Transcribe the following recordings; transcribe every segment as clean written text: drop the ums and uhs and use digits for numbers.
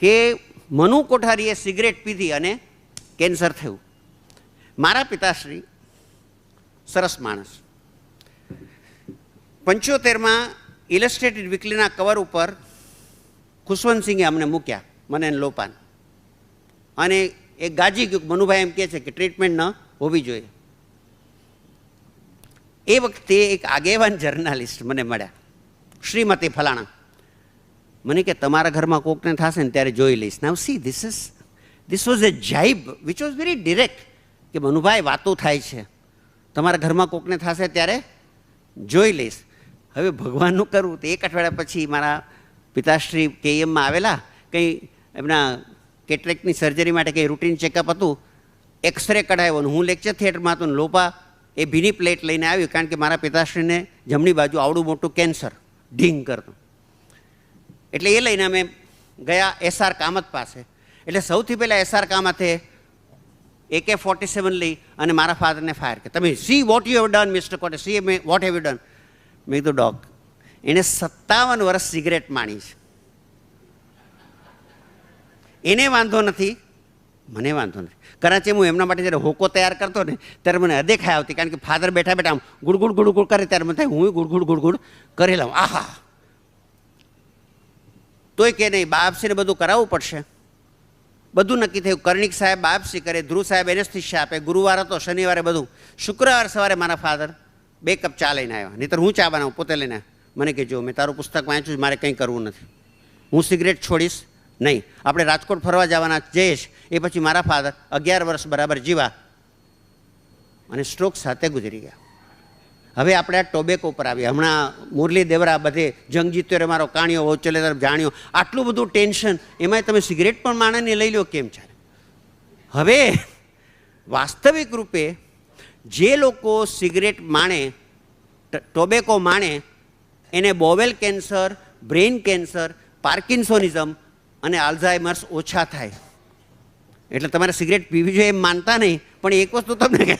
કે મનુ કોઠારીએ સિગરેટ પીધી અને કેન્સર થયું. મારા પિતાશ્રી સરસ માણસ. 75માં ઇલસ્ટ્રેટેડ વીકલીના કવર ઉપર ખુશવંતસિંહે અમને મૂક્યા, મને લોપાન, અને એ ગાજી ગયું. મનુભાઈ એમ કહે છે કે ટ્રીટમેન્ટ ન હોવી જોઈએ. એ વખતે એક આગેવાન જર્નાલિસ્ટ મને મળ્યા, શ્રીમતી ફલાણા. મને કે તમારા ઘરમાં કોકને થશે ને ત્યારે જોઈ લઈશ. Now see this was a jibe which was very direct કે મનુભાઈ વાતો થાય છે, તમારા ઘરમાં કોકને થશે ત્યારે જોઈ લઈશ. હવે ભગવાનનું કરવું તો 1 અઠવાડિયા પછી મારા પિતાશ્રી કેએમમાં આવેલા, કંઈ એમના કેટરેક્ટની સર્જરી માટે કંઈ રૂટીન ચેકઅપ હતું. એક્સરે કઢાવ્યો. હું લેક્ચર થિયેટરમાં હતો ને લોપા એ ભીની પ્લેટ લઈને આવ્યું, કારણ કે મારા પિતાશ્રીને જમણી બાજુ આવડું મોટું કેન્સર ઢીંગ કરતું. એટલે એ લઈને અમે ગયા એસઆર કામત પાસે. એટલે સૌથી પહેલાં એસઆર કામતે AK-47 લઈ અને મારા ફાધરને ફાયર કે તમે see what you have done mister Kote, see what have you done. મેં કીધું ડોગ, એણે 57 વર્ષ સિગરેટ માણી છે, એને વાંધો નથી, મને વાંધો નથી. કરાચી હું એમના માટે જ્યારે હોકો તૈયાર કરતો ને ત્યારે મને અદેખાઈ આવતી, કારણ કે ફાધર બેઠા બેઠા આમ ગુડગુડ ગુડગુડ કરે ત્યારે મને થાય હું ગુડગુડ ગુડગુડ કરી લઉં. આહા, તોય કે નહીં, બાપસીને બધું કરાવવું પડશે. બધું નક્કી થયું. કર્ણિક સાહેબ બાપસી કરે, ધ્રુવ સાહેબ એનેસ્થિશિયા આપે. ગુરુવાર હતો, શનિવારે બધું. શુક્રવાર સવારે મારા ફાધર 2 કપ ચા લઈને આવ્યા, નહીંતર હું ચા બનાવું પોતે લઈને. મને કે જો મેં તારું પુસ્તક વાંચ્યું, મારે કંઈ કરવું નથી, હું સિગરેટ છોડીશ નહીં. આપણે રાજકોટ ફરવા જવાના જઈશ. એ પછી મારા ફાધર 11 વર્ષ બરાબર જીવા અને સ્ટ્રોક સાથે ગુજરી ગયા. હવે આપણે આ ટોબેકો ઉપર આવીએ. હમણાં મુરલી દેવરા બધે જંગ જીત્યો, મારો કાણિયો વોચલે તરફ જાણ્યો. આટલું બધું ટેન્શન, એમાંય તમે સિગરેટ પણ માણસને લઈ લો, કેમ ચાલે? હવે વાસ્તવિક રૂપે જે લોકો સિગરેટ માણે, ટોબેકો માણે, એને બોવેલ કેન્સર, બ્રેઇન કેન્સર, પાર્કિન્સોનિઝમ અને આલ્ઝાઇમર્સ ઓછા થાય. એટલે તમારે સિગરેટ પીવી જોઈએ એમ માનતા નહીં, પણ એક વસ્તુ તમને કહે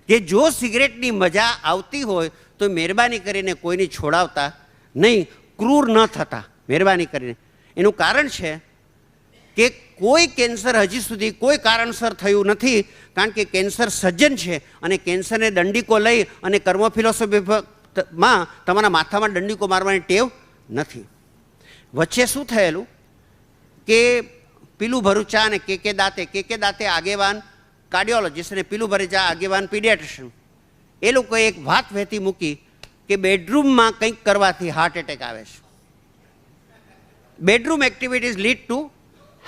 કે જો સિગરેટની મજા આવતી હોય તો મહેરબાની કરીને કોઈની છોડાવતા નહીં, ક્રૂર ન થતા મહેરબાની કરીને. એનું કારણ છે કે કોઈ કેન્સર હજી સુધી કોઈ કારણસર થયું નથી, કારણ કે કેન્સર સજ્જન છે અને કેન્સરને દંડીકો લઈ અને કર્મ ફિલોસોફીમાં તમારા માથામાં દંડીકો મારવાની ટેવ નથી. વચ્ચે શું થયેલું કે પીલું ભરૂચા અને કે દાતે આગેવાન કાર્ડિયોલોજિસ્ટ અને પીલું ભરૂચા આગેવાન પીડિયાટ્રિશિયન, એ લોકોએ એક વાત વહેતી મૂકી કે બેડરૂમમાં કંઈક કરવાથી હાર્ટ એટેક આવે છે. Bedroom activities lead to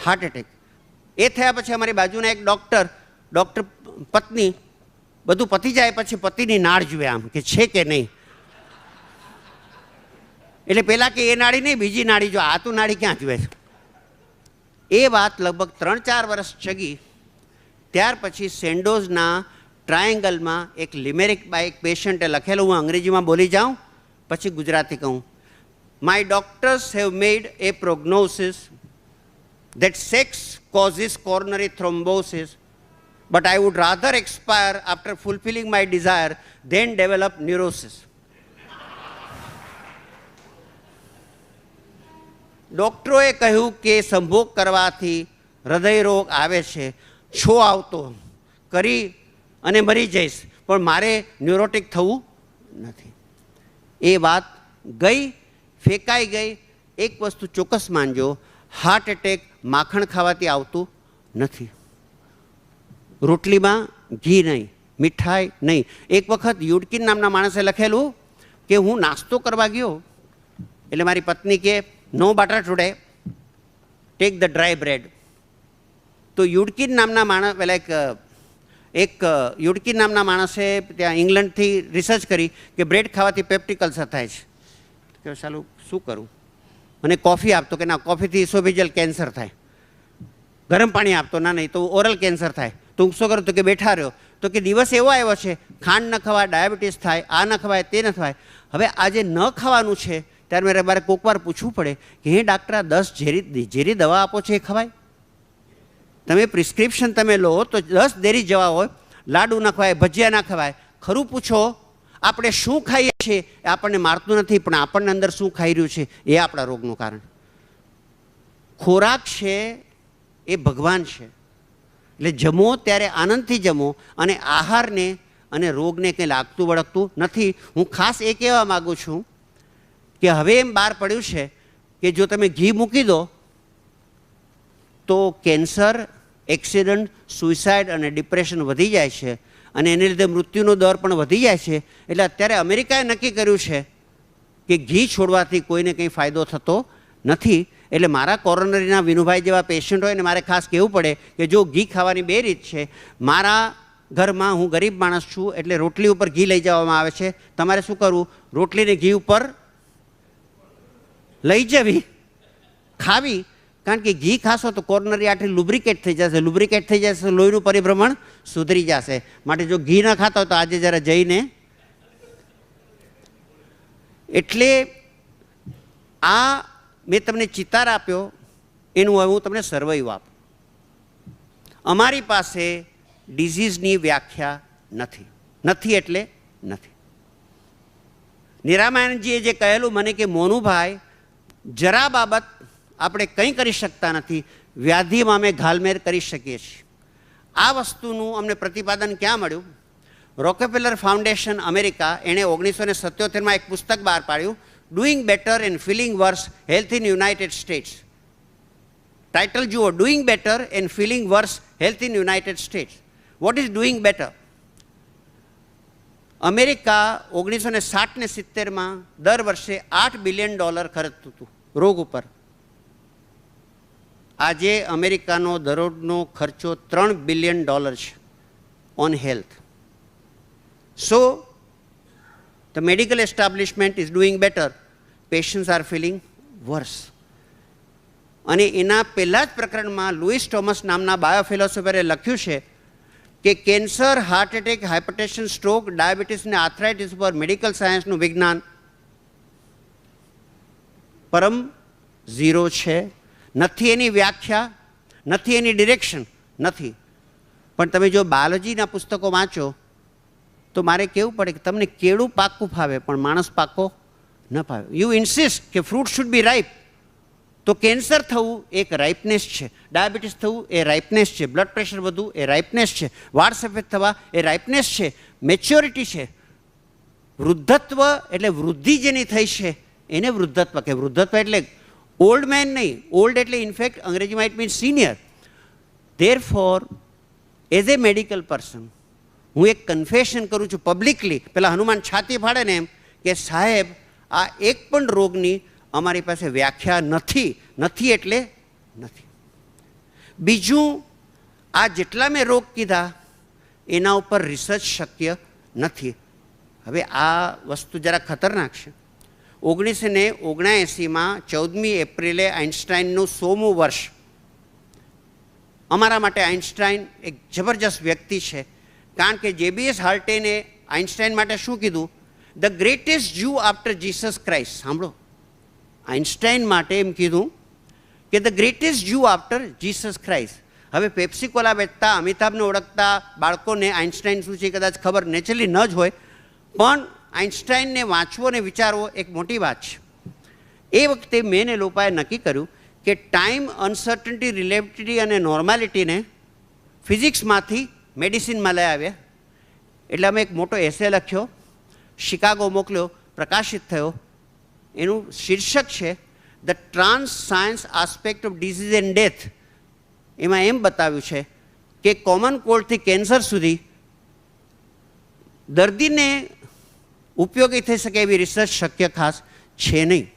heart attack. એ થયા પછી અમારી બાજુના એક ડૉક્ટર પત્ની, બધું પતી જાય પછી પતિની નાળ જુએ આમ કે છે કે નહીં. એટલે પહેલાં કે એ નાડી નહીં, બીજી નાડી જો, આ તો નાડી ક્યાં જુએ છે. એ વાત લગભગ 3-4 વર્ષ ચગી. ત્યાર પછી સેન્ડોઝના ટ્રાયેંગલમાં એક લિમેરિક બાય એક પેશન્ટે લખેલું, હું અંગ્રેજીમાં બોલી જાઉં પછી ગુજરાતી કહું. My doctors have made a prognosis that sex causes coronary thrombosis, but I would rather expire after fulfilling my desire than develop neurosis. ડૉક્ટરોએ કહ્યું કે સંભોગ કરવાથી હૃદયરોગ આવે છે, છો આવતો કરી અને મરી જઈશ, પણ મારે ન્યુરોટિક થવું નથી. એ વાત ગઈ, ફેંકાઈ ગઈ. એક વસ્તુ ચોક્કસ માનજો, હાર્ટ એટેક માખણ ખાવાથી આવતું નથી, રોટલીમાં ઘી નહીં, મીઠાઈ નહીં. એક વખત યુડકિન નામના માણસે લખેલું કે હું નાસ્તો કરવા ગયો, એટલે મારી પત્ની કે no butter today, take the dry bread. તો યુડકિન નામના માણસ, પેલા એક યુડકિન નામના માણસે ત્યાં ઇંગ્લેન્ડથી રિસર્ચ કરી કે બ્રેડ ખાવાથી પેપ્ટિક અલ્સર થાય છે. કે ચાલું શું કરું, અને કોફી આપતો કે ના, કોફીથી ઇસોફેજિયલ કેન્સર થાય. ગરમ પાણી આપતો, ના નહીં તો ઓરલ કેન્સર થાય. તો હું શું કરું, તો કે બેઠા રહ્યો. તો કે દિવસ એવો આવ્યો છે, ખાંડ ન ખવાય, ડાયાબિટીસ થાય, આ ન ખવાય, તે ન ખવાય. હવે આ જે ન ખાવાનું છે ત્યારે મારે કોઈક વાર પૂછવું પડે કે હે ડાક્ટર, 10 ઝેરી દવા આપો છો એ ખવાય? તમે પ્રિસ્ક્રિપ્શન તમે લો તો 10 ઝેરી દવા હોય, લાડુ ન ખવાય, ભજીયા ના ખવાય. ખરું પૂછો, આપણે શું ખાઈએ છીએ એ આપણને મારતું નથી, પણ આપણને અંદર શું ખાઈ રહ્યું છે એ આપણા રોગનું કારણ. ખોરાક છે એ ભગવાન છે, એટલે જમો ત્યારે આનંદથી જમો, અને આહારને અને રોગને કંઈ લાગતું વળગતું નથી. હું ખાસ એ કહેવા માગું છું કે હવે એમ બહાર પડ્યું છે કે જો તમે ઘી મૂકી દો તો કેન્સર, એક્સિડન્ટ, સુઇસાઇડ અને ડિપ્રેશન વધી જાય છે, અને એને લીધે મૃત્યુનો દર પણ વધી જાય છે. એટલે અત્યારે અમેરિકાએ નક્કી કર્યું છે કે ઘી છોડવાથી કોઈને કંઈ ફાયદો થતો નથી. એટલે મારા કોરોનરીના વિનુભાઈ જેવા પેશન્ટ હોય ને મારે ખાસ કહેવું પડે કે જો ઘી ખાવાની બે રીત છે. મારા ઘરમાં હું ગરીબ માણસ છું એટલે રોટલી ઉપર ઘી લઈ જવામાં આવે છે. તમારે શું કરવું? રોટલીને ઘી ઉપર લઈ જવી, ખાવી. કારણ કે ઘી ખાશો તો કોરોનરી આર્ટરી લુબ્રિકેટ થઈ જશે, લુબ્રિકેટ થઈ જશે તો લોહીનું પરિભ્રમણ સુધરી જશે. માટે જો ઘી ન ખાતા હોય તો આજે જરા જઈને. એટલે આ મેં તમને ચિતાર આપ્યો, એનું હવે હું તમને સર્વૈવ આપું. અમારી પાસે ડિઝીઝની વ્યાખ્યા નથી. નથી એટલે નથી. નિરામાયણજીએ જે કહેલું મને કે મોનુભાઈ, જરા બાબત આપણે કંઈ કરી શકતા નથી, વ્યાધિમાં અમે ઘાલમેર કરી શકીએ છીએ. આ વસ્તુનું અમને પ્રતિપાદન ક્યાં મળ્યું? રોકેફેલર ફાઉન્ડેશન અમેરિકા, એણે 1977માં એક પુસ્તક બહાર પાડ્યું, doing better and feeling worse, health in United States. Title જુઓ, doing better and feeling worse, health in United States. What is doing better? America 1960 ને 70માં દર વર્ષે $8 બિલિયન ખર્ચતું હતું રોગ ઉપર. આજે અમેરિકાનો દરરોજનો ખર્ચો $3 બિલિયન છે on health. So the medical establishment is doing better, patients are feeling worse. અને એના પહેલા જ પ્રકરણમાં લુઈસ ટોમસ નામના બાયોફિલોસોફરે લખ્યું છે કે cancer, heart attack, hypertension, stroke, diabetes અને આર્થરાઇટિસ ઉપર મેડિકલ સાયન્સનું વિજ્ઞાન પરમ ઝીરો છે. નથી એની વ્યાખ્યા, નથી એની ડિરેક્શન, નથી. પણ તમે જો બાયોલોજીના પુસ્તકો વાંચો તો મારે કહેવું પડે કે તમને કેળું પાકું ફાવે પણ માણસ પાકો ન ફાવે. યુ ઇન્સિસ્ટ કે ફ્રૂટ શુડ બી રાઇપ, તો કેન્સર થવું એક રાઇપનેસ છે, ડાયાબિટીસ થવું એ રાઇપનેસ છે, બ્લડ પ્રેશર વધવું એ રાઇપનેસ છે, વાળ સફેદ થવા એ રાઇપનેસ છે, મેચ્યોરિટી છે. વૃદ્ધત્વ એટલે વૃદ્ધિ જેની થઈ છે એને વૃદ્ધત્વ કે. વૃદ્ધત્વ એટલે ઓલ્ડ મેન નહીં, ઓલ્ડ એટલે ઇનફેક્ટ અંગ્રેજીમાં it means senior. There four as a medical person હું એક કન્ફેશન કરું છું પબ્લિકલી. પેલા હનુમાન છાતી ફાડે ને એમ કે સાહેબ આ એક પણ રોગની અમારી પાસે વ્યાખ્યા નથી. નથી એટલે નથી. બીજું, આ જેટલા મેં રોગ કીધા એના ઉપર રિસર્ચ શક્ય નથી. હવે આ વસ્તુ જરા ખતરનાક છે. 1979માં 14મી એપ્રિલે આઇન્સ્ટાઈનનું 100મું વર્ષ. અમારા માટે આઇન્સ્ટાઈન એક જબરજસ્ત વ્યક્તિ છે, કારણ કે જેબીએસ હાર્ટેને આઇન્સ્ટાઈન માટે શું કીધું? The greatest Jew after Jesus Christ. સાંભળો, આઇન્સ્ટાઈન માટે એમ કીધું કે the greatest Jew after Jesus Christ. હવે પેપ્સી કોલા વેચતા, અમિતાભને ઓળખતા બાળકોને આઇન્સ્ટાઈન શું છે કદાચ ખબર નેચરલી ન જ હોય, પણ આઇન્સ્ટાઈનને વાંચવો અને વિચારવો એક મોટી વાત છે. એ વખતે મેં ને લોપાએ નક્કી કર્યું કે ટાઈમ, અનસર્ટનિટી, રિલેટિવિટી અને નોર્માલિટીને ફિઝિક્સમાંથી મેડિસિનમાં લઈ આવ્યા. એટલે અમે એક મોટો એસે લખ્યો, શિકાગો મોકલ્યો, પ્રકાશિત થયો. એનું શીર્ષક છે the trans science aspect of disease and death. એમાં એમ બતાવ્યું છે કે કોમન કોલ્ડથી કેન્સર સુધી દર્દીને ઉપયોગી થઈ શકે એવી રિસર્ચ શક્ય ખાસ છે નહીં.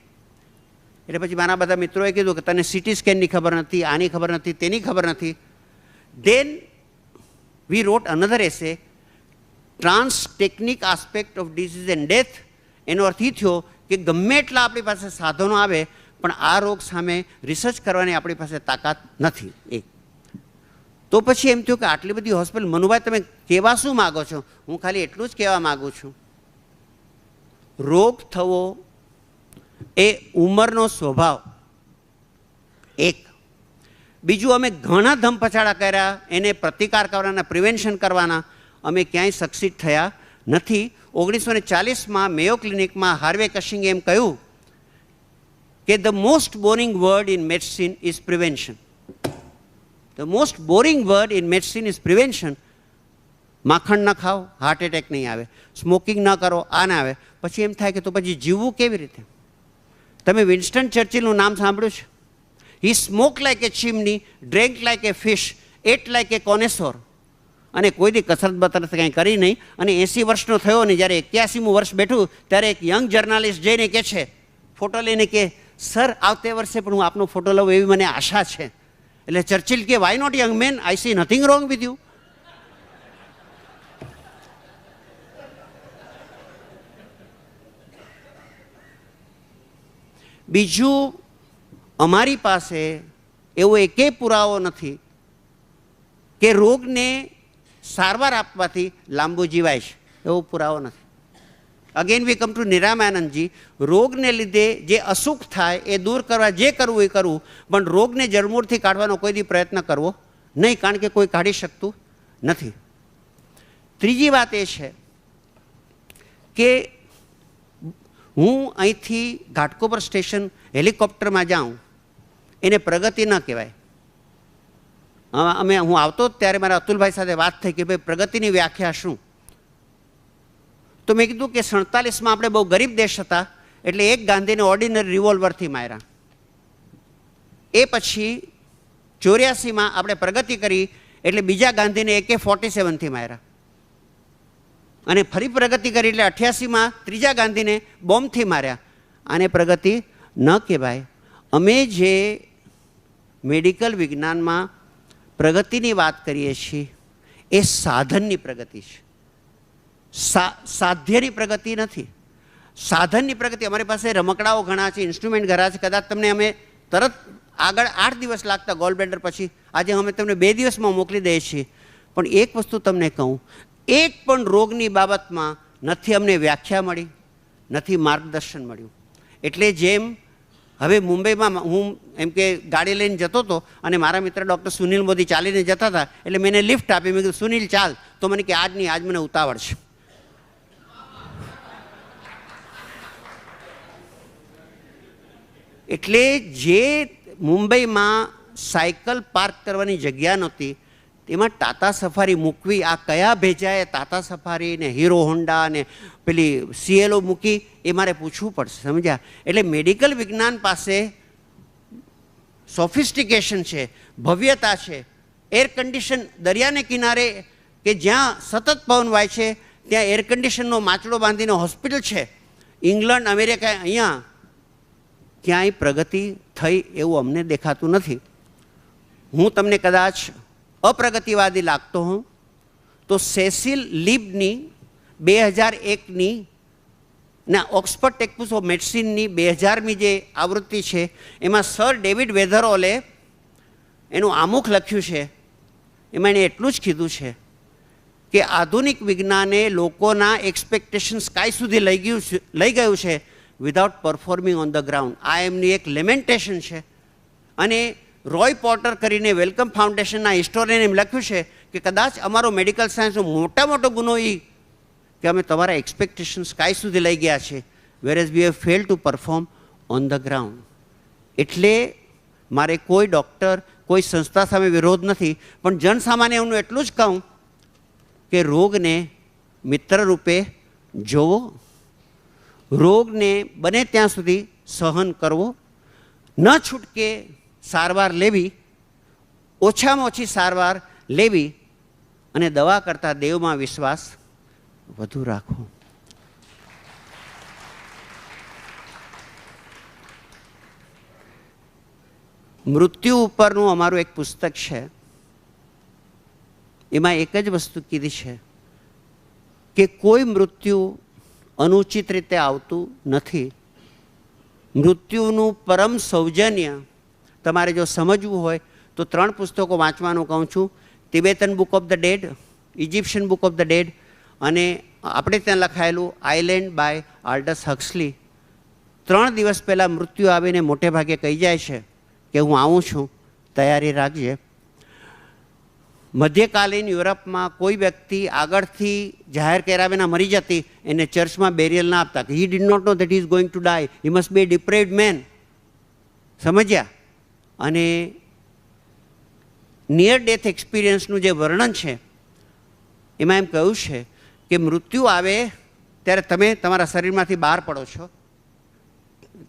એટલે પછી મારા બધા મિત્રોએ કીધું કે તને સીટી સ્કેનની ખબર નથી, આની ખબર નથી, તેની ખબર નથી. Then we wrote another essay, trans technique aspect of disease and death. એનો અર્થ એ થયો કે ગમે એટલા આપણી પાસે સાધનો આવે પણ આ રોગ સામે રિસર્ચ કરવાની આપણી પાસે તાકાત નથી. એક તો પછી એમ થયું કે આટલી બધી હોસ્પિટલ. મનુભાઈ તમે કહેવા શું માગો છો? હું ખાલી એટલું જ કહેવા માગું છું, રોગ થવો એ ઉંમરનો સ્વભાવ. એક. બીજું, અમે ઘણા ધમપછાડા કર્યા એને પ્રતિકાર કરવાના, પ્રિવેન્શન કરવાના, અમે ક્યાંય સક્સીડ થયા નથી. 1940માં મેયો ક્લિનિકમાં હાર્વે કશિંગે એમ કહ્યું કે the most boring word in medicine is prevention. The most boring word in medicine is prevention. માખણ ન ખાઓ, હાર્ટ એટેક નહીં આવે. સ્મોકિંગ ન કરો, આ ના આવે. પછી એમ થાય કે તો પછી જીવવું કેવી રીતે? તમે વિન્સ્ટન ચર્ચિલનું નામ સાંભળ્યું છે? He smoke like a chimney, drank like a fish, ate like a connoisseur. અને કોઈ દી કસરત બતરત કંઈ કરી નહીં. અને 80 વર્ષનો થયો ને જ્યારે 81મું વર્ષ બેઠું ત્યારે એક યંગ જર્નાલિસ્ટ જઈને કહે છે, ફોટો લઈને કે સર આવતે વર્ષે પણ હું આપનો ફોટો લઉં એવી મને આશા છે. એટલે ચર્ચિલ કે why not young man, I see nothing wrong with you. બીજું, અમારી પાસે એવો એકે પુરાવો નથી કે રોગને સારવાર આપવાથી લાંબુ જીવાય છે. એવો પુરાવો નથી. Again we come to Niramanandji. રોગને લીધે જે અસુખ થાય એ દૂર કરવા જે કરવું એ કરવું, પણ રોગને જડમૂળથી કાઢવાનો કોઈ દી પ્રયત્ન કરવો નહીં, કારણ કે કોઈ કાઢી શકતું નથી. ત્રીજી વાત એ છે કે હું અહીંથી ઘાટકોપર સ્ટેશન હેલિકોપ્ટરમાં જાઉં એને પ્રગતિ ન કહેવાય. હું આવતો ત્યારે મારા અતુલભાઈ સાથે વાત થઈ કે ભાઈ પ્રગતિની વ્યાખ્યા શું? તો મેં કીધું કે 47માં આપણે બહુ ગરીબ દેશ હતા એટલે એક ગાંધીને ઓર્ડિનરી રિવોલ્વરથી માર્યા. એ પછી 84માં આપણે પ્રગતિ કરી એટલે બીજા ગાંધીને AK-47થી માર્યા. અને ફરી પ્રગતિ કરી એટલે 88માં ત્રીજા ગાંધીને બોમ્બથી માર્યા. આને પ્રગતિ ન કહેવાય. અમે જે મેડિકલ વિજ્ઞાનમાં પ્રગતિની વાત કરીએ છીએ એ સાધનની પ્રગતિ છે, સાધ્યની પ્રગતિ નથી. સાધનની પ્રગતિ, અમારી પાસે રમકડાઓ ઘણા છે, ઇન્સ્ટ્રુમેન્ટ ઘણા છે. કદાચ તમને અમે તરત આગળ 8 દિવસ લાગતા ગોલ્ડ બ્લેડર પછી, આજે અમે તમને 2 દિવસમાં મોકલી દઈએ છીએ. પણ એક વસ્તુ તમને કહું, એક પણ રોગની બાબતમાં નથી અમને વ્યાખ્યા મળી, નથી માર્ગદર્શન મળ્યું. એટલે જેમ હવે મુંબઈમાં હું એમ કે ગાડી લઈને જતો હતો અને મારા મિત્ર ડૉક્ટર સુનિલ મોદી ચાલીને જતા હતા, એટલે મેં એને લિફ્ટ આપી. મેં કીધું સુનિલ ચાલ, તો મને કે આજ નહીં, આજ મને ઉતાવળ છે. એટલે જે મુંબઈમાં સાયકલ પાર્ક કરવાની જગ્યા નહોતી, તેમાં ટાટા સફારી મૂકવી, આ કયા ભેજાએ ટાટા સફારી ને હીરો હોન્ડા ને પેલી CLO મૂકી એ મારે પૂછવું પડશે, સમજ્યા? એટલે મેડિકલ વિજ્ઞાન પાસે સોફિસ્ટિકેશન છે, ભવ્યતા છે. એર કન્ડિશન, દરિયાને કિનારે કે જ્યાં સતત પવન વાય છે ત્યાં એર કન્ડિશનનો માચડો બાંધીને હોસ્પિટલ છે. ઇંગ્લેન્ડ, અમેરિકા, અહીંયા ક્યાંય પ્રગતિ થઈ એવું અમને દેખાતું નથી. હું તમને કદાચ અપ્રગતિવાદી લાગતો હું તો સેસિલ લીબની 2001ની ના ઓક્સફર્ડ ટેક્સબુક ઓફ મેડિસિનની 2000મી જે આવૃત્તિ છે એમાં સર ડેવિડ વેધરઓલે એનું આમુખ લખ્યું છે. એમાં એણે એટલું જ કીધું છે કે આધુનિક વિજ્ઞાને લોકોના એક્સપેક્ટેશન્સ કાંઈ સુધી લઈ ગયું છે without performing on the ground. આ એમની એક લેમેન્ટેશન છે. અને રોય પોર્ટર કરીને વેલકમ ફાઉન્ડેશનના હિસ્ટોરિયને એમ લખ્યું છે કે કદાચ અમારો મેડિકલ સાયન્સનો મોટો ગુનો એ કે અમે તમારા એક્સપેક્ટેશન્સ કાંઈ સુધી લઈ ગયા છે, where as we have fail to perform on the ground. એટલે મારે કોઈ ડૉક્ટર, કોઈ સંસ્થા સામે વિરોધ નથી, પણ જનસામાન્યનું એટલું જ કહું કે રોગને મિત્ર રૂપે જોવો, રોગને બને ત્યાં સુધી સહન કરવો, ન છૂટકે સારવાર લેવી, ઓછામાં ઓછી સારવાર લેવી, અને દવા કરતાં દેવમાં વિશ્વાસ વધુ રાખવો. મૃત્યુ ઉપરનું અમારું એક પુસ્તક છે. એમાં એક જ વસ્તુ કીધી છે કે કોઈ મૃત્યુ અનુચિત રીતે આવતું નથી. મૃત્યુનું પરમ સૌજન્ય તમારે જો સમજવું હોય તો 3 પુસ્તકો વાંચવાનું કહું છું. Tibetan book of the dead, Egyptian book of the dead, અને આપણે ત્યાં લખાયેલું આઇલેન્ડ બાય આલ્ડસ હક્સલી. 3 દિવસ પહેલાં મૃત્યુ આવીને મોટે ભાગે કહી જાય છે કે હું આવું છું, તૈયારી રાખજે. મધ્યકાલીન યુરોપમાં કોઈ વ્યક્તિ આગળથી જાહેર કર્યા વિના મરી જતી, એને ચર્ચમાં બેરિયલ ના આપતા. He did not know that he is going to die, he must be a depraved man. સમજ્યા? અને નિયર ડેથ એક્સપિરિયન્સનું જે વર્ણન છે એમાં એમ કહ્યું છે કે મૃત્યુ આવે ત્યારે તમે તમારા શરીરમાંથી બહાર પડો છો,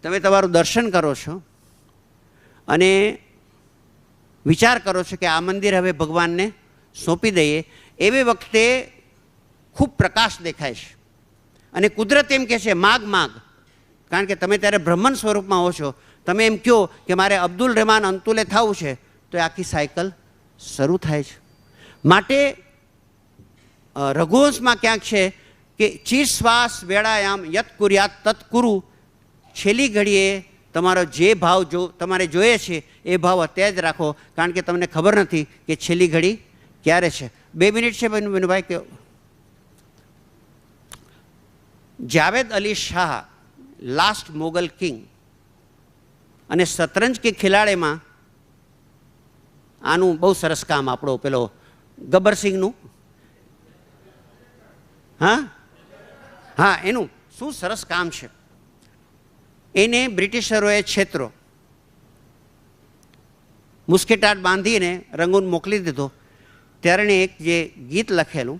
તમે તમારું દર્શન કરો છો અને વિચાર કરો છો કે આ મંદિર હવે ભગવાનને સોંપી દઈએ. એવી વખતે ખૂબ પ્રકાશ દેખાય છે અને કુદરત એમ કહે છે માગ માગ, કારણ કે તમે ત્યારે બ્રહ્મન સ્વરૂપમાં હો છો. તમે એમ કહો કે મારે અબ્દુલ રહેમાન અંતુલે થવું છે તો એ આખી સાયકલ શરૂ થાય છે. માટે રઘુવંશમાં ક્યાંક છે કે ચીર શ્વાસ વેળાયામ યત કુર્યાત તત કુરુ, છેલ્લી ઘડીએ તમારો જે ભાવ તમારે જોઈએ છે એ ભાવ અત્યારે જ રાખો, કારણ કે તમને ખબર નથી કે છેલ્લી ઘડી ક્યારે છે. 2 મિનિટ છે બનુભાઈ કે જાવેદ અલી શાહ લાસ્ટ મોગલ કિંગ અને શતરંજ કે ખિલાડીમાં આનું બહુ સરસ કામ આપણો પેલો ગબ્બરસિંહનું, હા એનું શું સરસ કામ છે. એને બ્રિટિશરોએ છેતરો, મુસ્કેટાટ બાંધીને રંગૂન મોકલી દીધો. ત્યારે એક જે ગીત લખેલું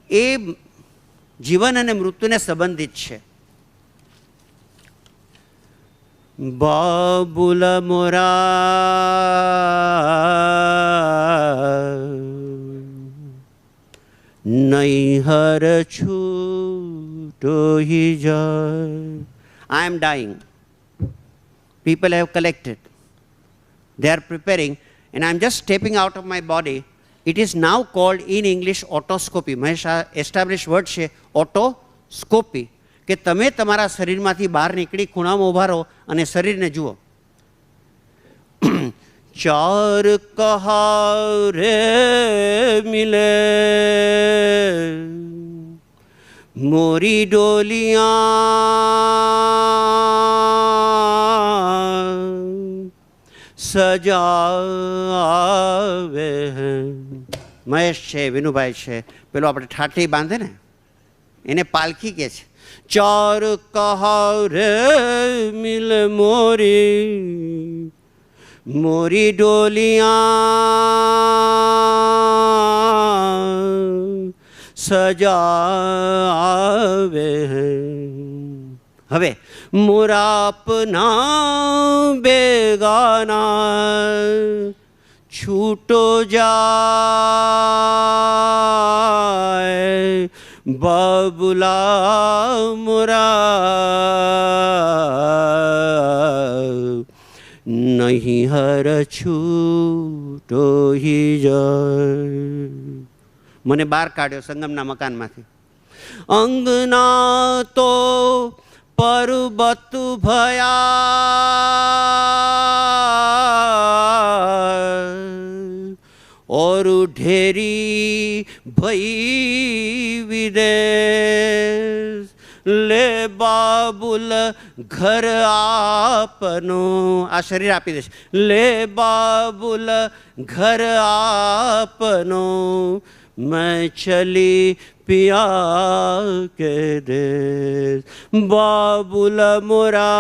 એ જીવન અને મૃત્યુને સંબંધિત છે. બાબુલ મોરા નૈહર છૂટો હી જાય. I am dying. People have collected. They are preparing and I am just stepping out of my body. It is now called in English otoscopy. Mahesh આ એસ્ટાબ્લિશ વર્ડ છે ઓટોસ્કોપી, કે તમે તમારા શરીરમાંથી બહાર નીકળી ખૂણામાં ઊભા રહો અને શરીરને જુઓ. ચાર કહારે મિલે મોરી ડોલિયા સજાવે. મહેશ છે, વિનુભાઈ છે, પેલો આપણે ઠાઠી બાંધે ને એને પાલખી કહે છે. ચાર કહારે મિલ મોરી મોરી ડોલિયા સજાવે. હવે મોરાપના બેગાના છૂટો જાય બાબુલા મોરા નહીં હર છૂટો હી જાય. મને બહાર કાઢ્યો સંગમના મકાનમાંથી. અંગના તો પર્વત ભયા और ढेरी भई विदेश ले बाबुल घर आपनो. આ શરીર આપી દેશે. લે બાબુલ ઘર આપનો मैं चली पिया के देश. बाबुल मोरा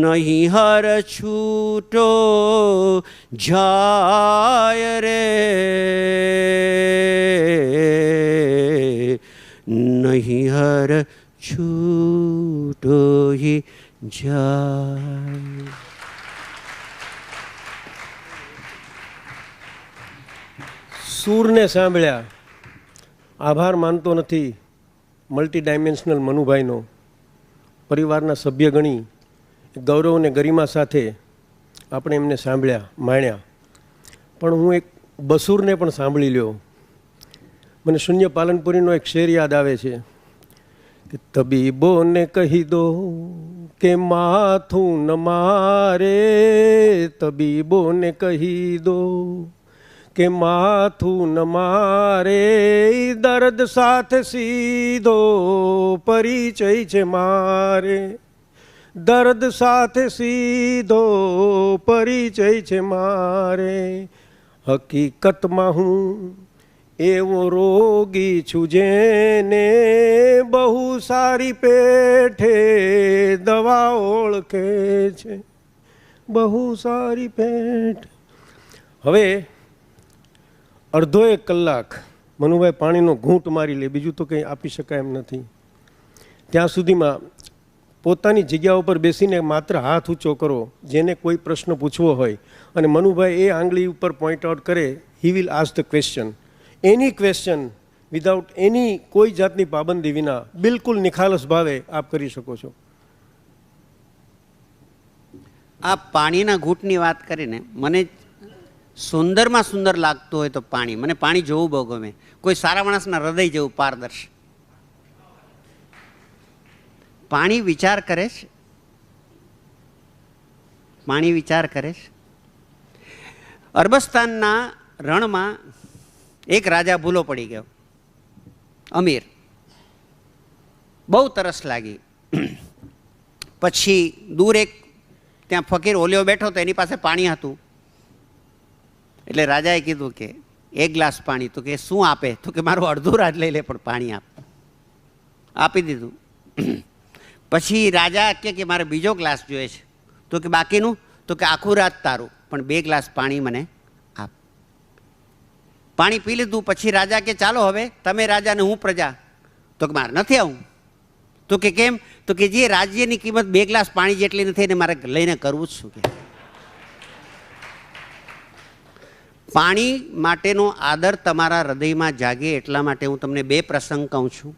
नहीं हर छूटो જાય રે નહીં હર છૂટો હી જાય. સૂરને સાંભળ્યા. આભાર માનતો નથી મલ્ટી ડાયમેન્શનલ મનુભાઈનો. પરિવારના સભ્ય ગણી ગૌરવ અને ગરિમા સાથે આપણે એમને સાંભળ્યા, માણ્યા. પણ હું એક બસૂરને પણ સાંભળી લ્યો. મને શૂન્ય પાલનપુરીનો એક શેર યાદ આવે છે કે તબીબોને કહી દો કે માથું ન મારે, તબીબોને કહી દો કે માથું ન મારે, દર્દ સાથે સીધો પરિચય છે મારે, દર્દ સાથે સીધો પરિચય છે મારે. હકીકતમાં હું એવો રોગી છું જેને બહુ સારી પેઠે દવા ઓળખે છે, બહુ સારી પેઠ. હવે અડધો 1 કલાક મનુભાઈ પાણીનો ઘૂંટ મારી લે, બીજું તો કંઈ આપી શકાય એમ નથી. ત્યાં સુધીમાં પોતાની જગ્યા ઉપર બેસીને માત્ર હાથ ઊંચો કરો જેને કોઈ પ્રશ્ન પૂછવો હોય, અને મનુભાઈ એ આંગળી ઉપર પોઈન્ટ આઉટ કરે, he will ask the question, any question without એની કોઈ જાતની પાબંદી વિના બિલકુલ નિખાલસ ભાવે આપ કરી શકો છો. આ પાણીના ઘૂંટની વાત કરીને મને સુંદરમાં સુંદર લાગતું હોય તો પાણી, મને પાણી જોવું બહુ ગમે. કોઈ સારા માણસના હૃદય જેવું પારદર્શક. પાણી વિચાર કરે છે, પાણી વિચાર કરે છે. અરબસ્તાનના રણમાં એક રાજા ભૂલો પડી ગયો, અમીર. બહુ તરસ લાગી. પછી દૂર એક ત્યાં ફકીર ઓલિયો બેઠો તો એની પાસે પાણી હતું. એટલે રાજાએ કીધું કે 1 ગ્લાસ પાણી. તો કે શું આપે? તો કે મારું અડધું રાજ લઈ લે પણ પાણી આપ. આપી દીધું. પછી રાજા કે મારે બીજો ગ્લાસ જોઈએ છે. તો કે બાકીનું? તો કે આખું રાત તારું, પણ 2 ગ્લાસ પાણી મને આપ. પાણી પી લીધું. પછી રાજા કે ચાલો હવે તમે રાજા ને હું પ્રજા. તો કે મારે નથી આવું. તો કે કેમ? તો કે જે રાજ્યની કિંમત 2 ગ્લાસ પાણી જેટલી નથી એને મારે લઈને કરવું જ શું. કે પાણી માટેનો આદર તમારા હૃદયમાં જાગે એટલા માટે હું તમને 2 પ્રસંગ કહું છું.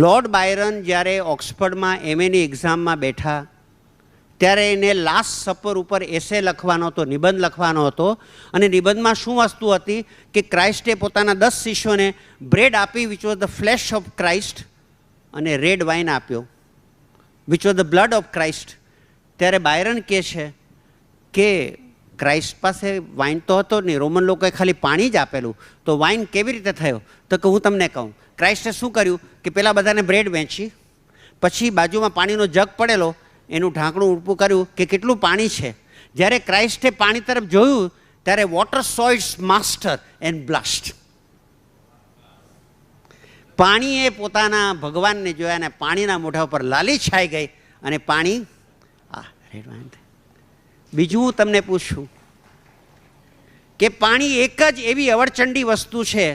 લોર્ડ બાયરન જ્યારે ઓક્સફર્ડમાં MA એક્ઝામમાં બેઠા ત્યારે એને લાસ્ટ સપર ઉપર એસે લખવાનો હતો, નિબંધ લખવાનો હતો. અને નિબંધમાં શું વસ્તુ હતી કે ક્રાઇસ્ટે પોતાના 10 શિષ્યોને બ્રેડ આપી which was the flash of Christ, અને રેડ વાઇન આપ્યો which was the blood of Christ. ત્યારે બાયરન કહે છે કે ક્રાઇસ્ટ પાસે વાઇન તો હતો નહીં, રોમન લોકોએ ખાલી પાણી જ આપેલું, તો વાઇન કેવી રીતે થયો? તો કે હું તમને કહું. ક્રાઇસ્ટે શું કર્યું કે પેલા બધાને બ્રેડ વેચી, પછી બાજુમાં પાણીનો જગ પડેલો એનું ઢાંકણું ઊંપું કર્યું કે કેટલું પાણી છે. જ્યારે ક્રાઇસ્ટે પાણી તરફ જોયું ત્યારે water saw its master and blushed. પાણીએ પોતાના ભગવાનને જોયા અને પાણીના મોઢા ઉપર લાલી છાઈ ગઈ અને પાણી રેડ વાઇન. બીજું હું તમને પૂછું કે પાણી એક જ એવી અવળચંડી વસ્તુ છે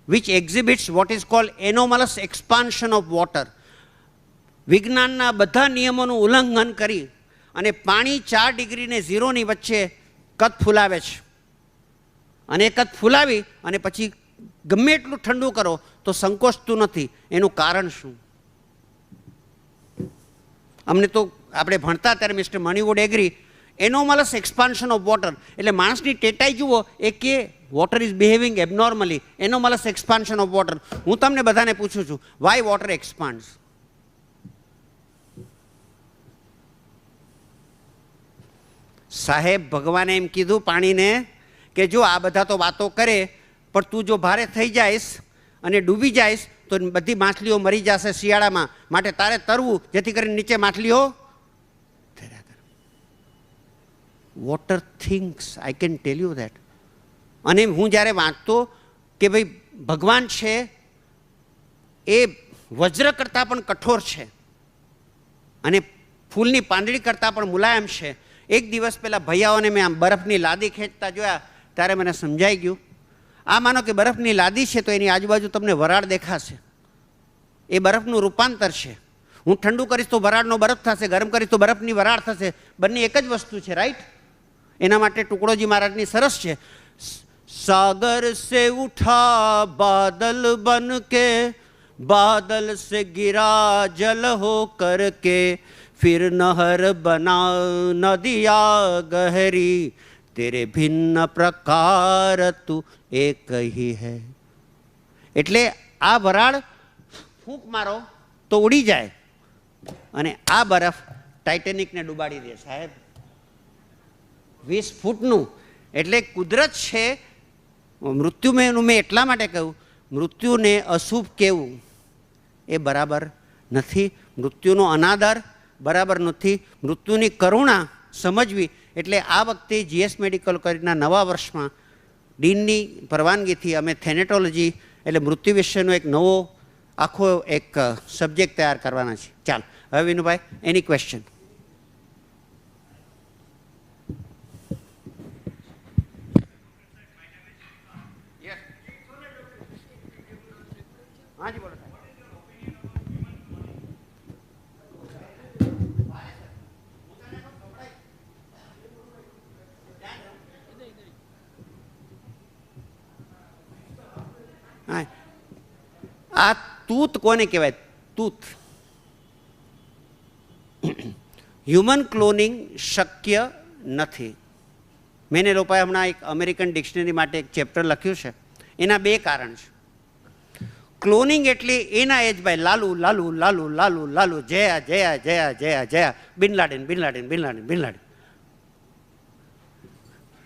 which exhibits what is called anomalous expansion of water. વિજ્ઞાનના બધા નિયમોનું ઉલ્લંઘન કરી અને પાણી 4 ડિગ્રીને 0ની વચ્ચે કદ ફૂલાવે છે. અને એ કદ ફૂલાવી અને પછી ગમે એટલું ઠંડુ કરો તો સંકોચતું નથી. એનું કારણ શું? અમને તો આપણે ભણતા ત્યારે mister Moneywood agree, anomalous expansion of water એટલે માણસની ટેટાઈ જુઓ એ કે water is behaving abnormally, anomalous expansion of water. હું તમને બધાને પૂછું છું, વાય વોટર એક્સપાન્ડ્સ? સાહેબ ભગવાને એમ કીધું પાણીને કે જો આ બધા તો વાતો કરે પણ તું જો ભારે થઈ જઈશ અને ડૂબી જઈશ તો બધી માછલીઓ મરી જશે શિયાળામાં, માટે તારે તરવું જેથી કરીને નીચે માછલીઓ. Water thinks, I can tell you that. અને હું જ્યારે વાંચતો કે ભાઈ ભગવાન છે એ વજ્ર કરતાં પણ કઠોર છે અને ફૂલની પાંદડી કરતાં પણ મુલાયમ છે. એક દિવસ પહેલાં ભૈયાઓને મેં આમ બરફની લાદી ખેંચતા જોયા ત્યારે મને સમજાઈ ગયું. આ માનો કે બરફની લાદી છે તો એની આજુબાજુ તમને વરાળ દેખાશે, એ બરફનું રૂપાંતર છે. હું ઠંડુ કરીશ તો વરાળનો બરફ થશે, ગરમ કરીશ તો બરફની વરાળ થશે. બંને એક જ વસ્તુ છે, રાઈટ? એના માટે ટુકડોજી મહારાજની સરસ છે, સાગર સે ઉઠા બાદલ બન કે बादल से गिरा जल हो करके फिर नहर बना नदिया गहरी तेरे भिन्न प्रकार તું એક ही है. એટલે આ વરાળ ફૂંક મારો તો ઉડી જાય અને આ બરફ ટાઇટેનિકને ડૂબાડી દે. સાહેબ 20 ફૂટનું એટલે કુદરત છે. મૃત્યુનું મેં એટલા માટે કહ્યું, મૃત્યુને અશુભ કહેવું એ બરાબર નથી. મૃત્યુનો અનાદર બરાબર નથી. મૃત્યુની કરુણા સમજવી. એટલે આ વખતે GS મેડિકલ કોલેજના નવા વર્ષમાં ડીનની પરવાનગીથી અમે થેનેટોલોજી એટલે મૃત્યુ વિશેનો એક નવો આખો એક સબ્જેક્ટ તૈયાર કરવાના છે. ચાલો હવે વિનુભાઈ, એની ક્વેશ્ચન? હાજી બોલો. આ તૂત કોને કહેવાય? તૂત. હ્યુમન ક્લોનિંગ શક્ય નથી. મેં એ લોકોએ હમણાં એક અમેરિકન ડિક્શનરી માટે એક ચેપ્ટર લખ્યું છે. એના બે કારણ છે. ક્લોનિંગ એટલે એના એજ ભાઈ લાલુ લાલુ લાલુ લાલુ લાલુ જયા જયા જયા જયા જયા બિન લાડેન બિન લાડેન બિન લાડેન બિન લાડેન.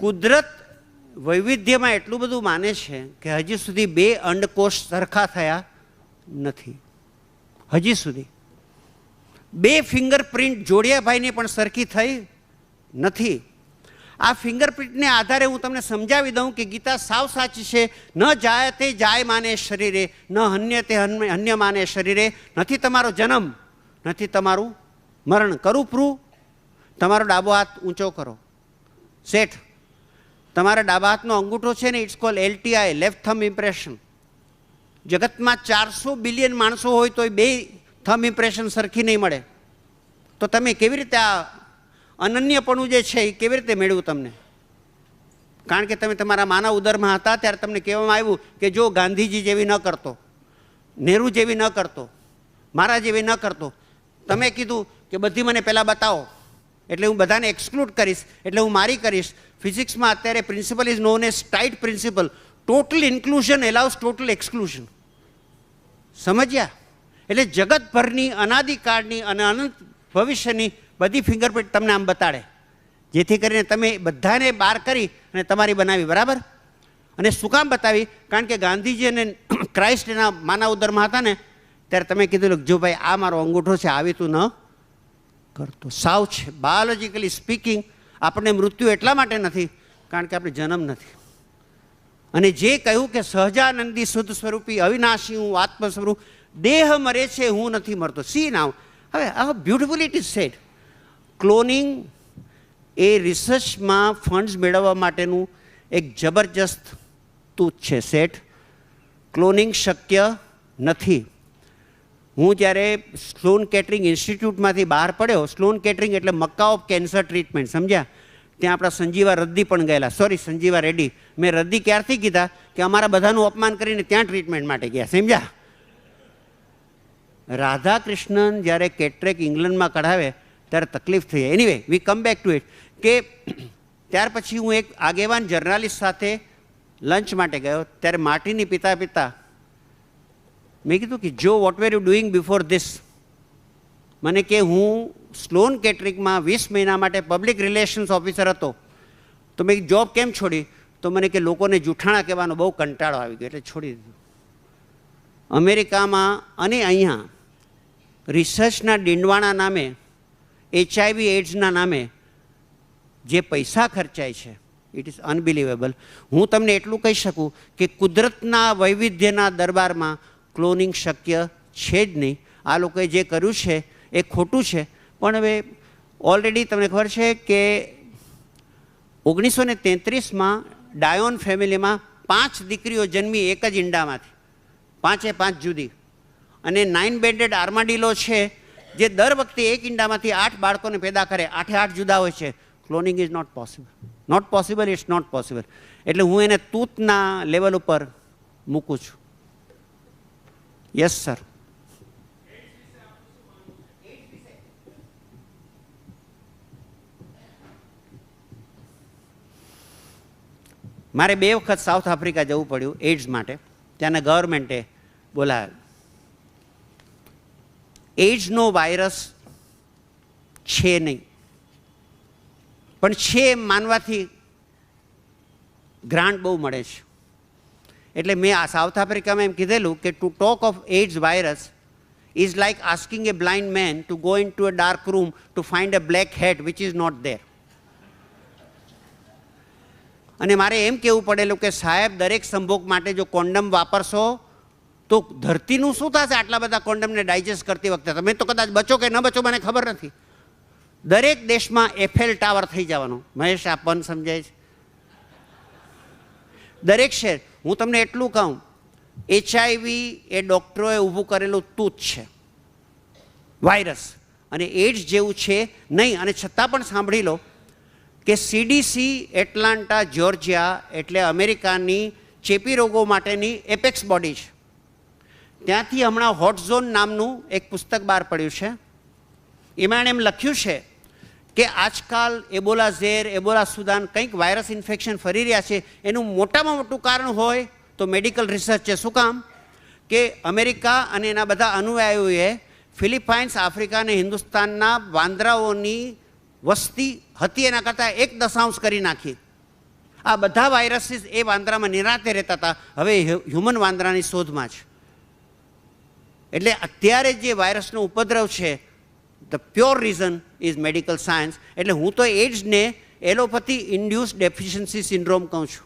કુદરત વૈવિધ્યમાં એટલું બધું માને છે કે હજી સુધી બે અંડકોષ સરખા થયા નથી. હજી સુધી બે ફિંગરપ્રિન્ટ જોડિયાભાઈની પણ સરખી થઈ નથી. આ ફિંગરપ્રિન્ટને આધારે હું તમને સમજાવી દઉં કે ગીતા સાવ સાચી છે. ન જાયતે જાય માને શરીરે, ન હન્યતે હન્ય માને શરીરે. નથી તમારો જન્મ, નથી તમારું મરણ. કરું પ્રૂવ? તમારો ડાબો હાથ ઊંચો કરો. શેઠ, તમારા ડાબા હાથનો અંગૂઠો છે ને, it's call LTI, left thumb impression. જગતમાં 400 બિલિયન માણસો હોય તો બે થમ્બ ઇમ્પ્રેશન સરખી નહીં મળે. તો તમે કેવી રીતે આ અનન્યપણું જે છે એ કેવી રીતે મેળવ્યું તમને? કારણ કે તમે તમારા માના ઉદરમાં હતા ત્યારે તમને કહેવામાં આવ્યું કે જો ગાંધીજી જેવી ન કરતો, નહેરુ જેવી ન કરતો, મારા જેવી ન કરતો. તમે કીધું કે બધી મને પહેલાં બતાવો એટલે હું બધાને એક્સક્લુડ કરીશ, એટલે હું મારી કરીશ. ફિઝિક્સમાં અત્યારે principle is known as tight principle. Total inclusion allows total exclusion. સમજ્યા? એટલે જગતભરની અનાદિકાળની અને અનંત ભવિષ્યની બધી ફિંગરપ્રિન્ટ તમને આમ બતાડે, જેથી કરીને તમે બધાને બહાર કરી અને તમારી બનાવી. બરાબર? અને શું કામ બતાવી? કારણ કે ગાંધીજી અને ક્રાઇસ્ટ એના માના ઉદરમાં હતા ને ત્યારે તમે કીધું જો ભાઈ આ મારો અંગૂઠો છે, આવી તું ન કરતો. સાવ છે. બાયોલોજીકલી સ્પીકિંગ આપણને મૃત્યુ એટલા માટે નથી કારણ કે આપણે જન્મ નથી. અને જે કહ્યું કે સહજાનંદી શુદ્ધ સ્વરૂપી અવિનાશી હું આત્મ સ્વરૂપ, દેહ મરે છે હું નથી મરતો. C now. હવે આ beautiful it is said. Cloning એ રિસર્ચમાં ફંડ્સ મેળવવા માટેનું એક જબરજસ્ત તૂત છે. સેટ ક્લોનિંગ શક્ય નથી. હું જ્યારે સ્લોન કેટરિંગ ઇન્સ્ટિટ્યૂટમાંથી બહાર પડ્યો, સ્લોન કેટરિંગ એટલે મક્કા ઓફ કેન્સર ટ્રીટમેન્ટ, સમજ્યા? ત્યાં આપણા સંજીવા રદ્દી પણ ગયેલા, સોરી સંજીવા રેડ્ડી. મેં રદ્દી ક્યારથી કીધા કે અમારા બધાનું અપમાન કરીને ત્યાં ટ્રીટમેન્ટ માટે ગયા, સમજ્યા? રાધાકૃષ્ણન જ્યારે કેટરેક ઇંગ્લેન્ડમાં કઢાવે ત્યારે તકલીફ થઈ. Anyway we come back to it. કે ત્યાર પછી હું એક આગેવાન જર્નાલિસ્ટ સાથે લંચ માટે ગયો. ત્યારે માટીની પિતા પિતા મેં કીધું કે જો what were you doing before this? મને કે હું સ્લોન કેટરિંગમાં 20 મહિના માટે પબ્લિક રિલેશન્સ ઓફિસર હતો. તો મેં જોબ કેમ છોડી? તો મને કે લોકોને જૂઠાણા કહેવાનો બહુ કંટાળો આવી ગયો એટલે છોડી દીધું. અમેરિકામાં અને અહીંયા રિસર્ચના ડીંડવાણા નામે, HIV એડ્સના નામે જે પૈસા ખર્ચાય છે, ઇટ ઇઝ અનબિલિવેબલ. હું તમને એટલું કહી શકું કે કુદરતના વૈવિધ્યના દરબારમાં ક્લોનિંગ શક્ય છે જ નહીં. આ લોકોએ જે કર્યું છે એ ખોટું છે. પણ હવે ઓલરેડી તમને ખબર છે કે 1933માં ડાયોન ફેમિલીમાં 5 દીકરીઓ જન્મી એક જ ઈંડામાંથી, 5 જુદી. અને 9 બેન્ડેડ આર્માડીલો છે જે દર વખતે એક ઈંડામાંથી 8 બાળકોને પેદા કરે. 8 જુદા હોય છે. Cloning is not possible. Not possible, it's not possible. એટલે હું એને તૂતના લેવલ ઉપર મૂકું છું. Yes sir. મારે 2 વખત સાઉથ આફ્રિકા જવું પડ્યું એડ્સ માટે. ત્યાંના ગવર્મેન્ટે બોલાવ્યો. એડ્સનો વાયરસ છે નહીં, પણ છે એમ માનવાથી ગ્રાન્ટ બહુ મળે છે. એટલે મેં આ સાઉથ આફ્રિકામાં એમ કીધેલું કે to talk of AIDS virus is like asking a blind man to go in to a dark room to find a black head which is not there. અને મારે એમ કહેવું પડેલું કે સાહેબ દરેક સંભોગ માટે જો કોન્ડમ વાપરશો તો ધરતીનું શું થશે આટલા બધા કોન્ડમને ડાયજેસ્ટ કરતી વખતે? તમે તો કદાચ બચો કે ન બચો મને ખબર નથી. દરેક દેશમાં એફએલ ટાવર થઈ જવાનો. મહેશ આ પન સમજાય છે? દરેક શહેર. હું તમને એટલું કહું, HIV એ ડૉક્ટરોએ ઊભું કરેલું તૂત છે, વાયરસ, અને એડ્સ જેવું છે નહીં. અને છતાં પણ સાંભળી લો કે CDC એટલાન્ટા જ્યોર્જિયા એટલે અમેરિકાની ચેપી રોગો માટેની એપેક્સ બોડી છે. ત્યાંથી હમણાં હોટ ઝોન નામનું એક પુસ્તક બહાર પડ્યું છે. એમાં એમ લખ્યું છે કે આજકાલ એબોલા ઝેર, એબોલા સુદાન કંઈક વાયરસ ઇન્ફેક્શન ફરી રહ્યા છે. એનું મોટામાં મોટું કારણ હોય તો મેડિકલ રિસર્ચ છે. શું કામ? કે અમેરિકા અને એના બધા અનુયાયીઓએ ફિલિપાઇન્સ, આફ્રિકા અને હિન્દુસ્તાનના વાંદરાઓની વસ્તી હતી એના કરતાં 1 કરી નાખી. આ બધા વાયરસીસ એ વાંદરામાં નિરાંતે રહેતા હતા, હવે હ્યુમન વાંદરાની શોધમાં છે. એટલે અત્યારે જે વાયરસનો ઉપદ્રવ છે, the pure reason is medical science. એટલે હું તો એડ્સને એલોપેથી ઇન્ડ્યુસ ડેફિશિયન્સી સિન્ડ્રોમ કહું છું.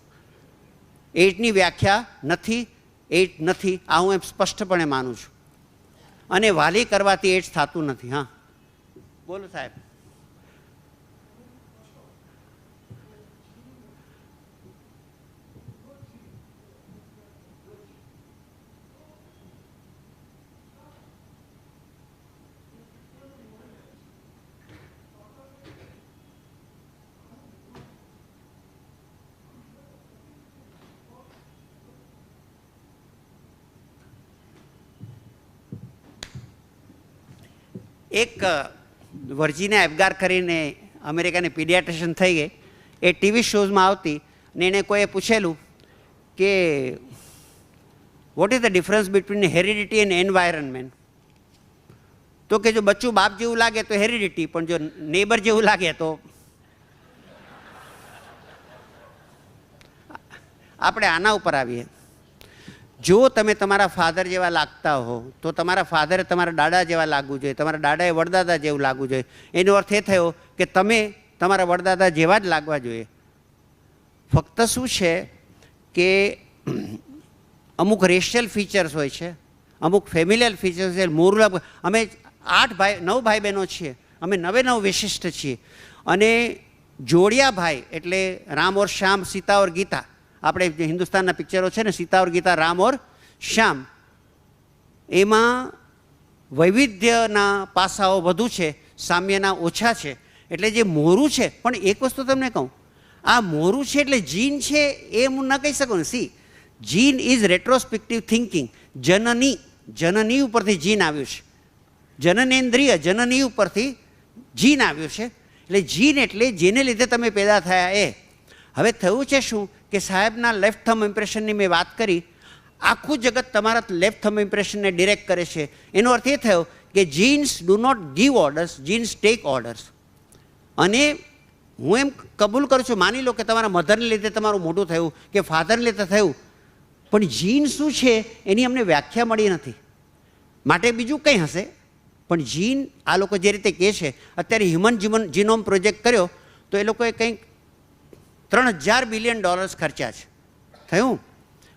એડ્સની વ્યાખ્યા નથી, એડ્સ નથી, આ હું એમ સ્પષ્ટપણે માનું છું. અને વાલી કરવાથી એડ્સ થતું નથી. હા બોલો સાહેબ. એક વર્જિનિયા એબગાર કરીને અમેરિકાની પીડિયાટ્રિશિયન થઈ ગઈ. એ ટીવી શોઝમાં આવતી ને એને કોઈએ પૂછેલું કે what is the difference between heredity and environment? તો કે જો બચ્ચું બાપ જેવું લાગે તો હેરિડિટી, પણ જો નેબર જેવું લાગે તો. આપણે આના ઉપર આવીએ. જો તમે તમારા ફાધર જેવા લાગતા હો તો તમારા ફાધરે તમારા દાદા જેવા લાગવું જોઈએ, તમારા દાદાએ વડદાદા જેવું લાગવું જોઈએ. એનો અર્થ એ થયો કે તમે તમારા વડદાદા જેવા જ લાગવા જોઈએ. ફક્ત શું છે કે અમુક રેશિયલ ફીચર્સ હોય છે, અમુક ફેમિલિયલ ફીચર્સ છે. મોરલા અમે 9 ભાઈ બહેનો છીએ, અમે 9 વિશિષ્ટ છીએ. અને જોડિયા ભાઈ એટલે રામ ઓર શ્યામ, સીતા ઓર ગીતા. આપણે જે હિન્દુસ્તાનના પિક્ચરો છે ને, સીતા ઓર ગીતા, રામ ઓર શ્યામ, એમાં વૈવિધ્યના પાસાઓ વધુ છે, સામ્યના ઓછા છે. એટલે જે મોરું છે, પણ એક વસ્તુ તમને કહું, આ મોરું છે એટલે જીન છે એ હું ન કહી શકું ને. See, gene is retrospective thinking. જનની ઉપરથી જીન આવ્યું છે, જનનેન્દ્રિય, જનની ઉપરથી જીન આવ્યું છે. એટલે જીન એટલે જેને લીધે તમે પેદા થયા એ. હવે થયું છે શું કે સાહેબના લેફ્ટ થંબ ઇમ્પ્રેશનની મેં વાત કરી, આખું જગત તમારા લેફ્ટ થંબ ઇમ્પ્રેશનને ડિરેક્ટ કરે છે. એનો અર્થ એ થયો કે genes do not give orders, genes take orders. અને હું એમ કબૂલ કરું છું, માની લો કે તમારા મધરને લીધે તમારું મોટું થયું કે ફાધરને લીધે થયું, પણ જીન શું છે એની અમને વ્યાખ્યા મળી નથી. માટે બીજું કંઈ હશે, પણ જીન આ લોકો જે રીતે કહે છે, અત્યારે હ્યુમન જીનોમ પ્રોજેક્ટ કર્યો તો એ લોકોએ કંઈક $3000 બિલિયન ખર્ચ્યા છે. થયું.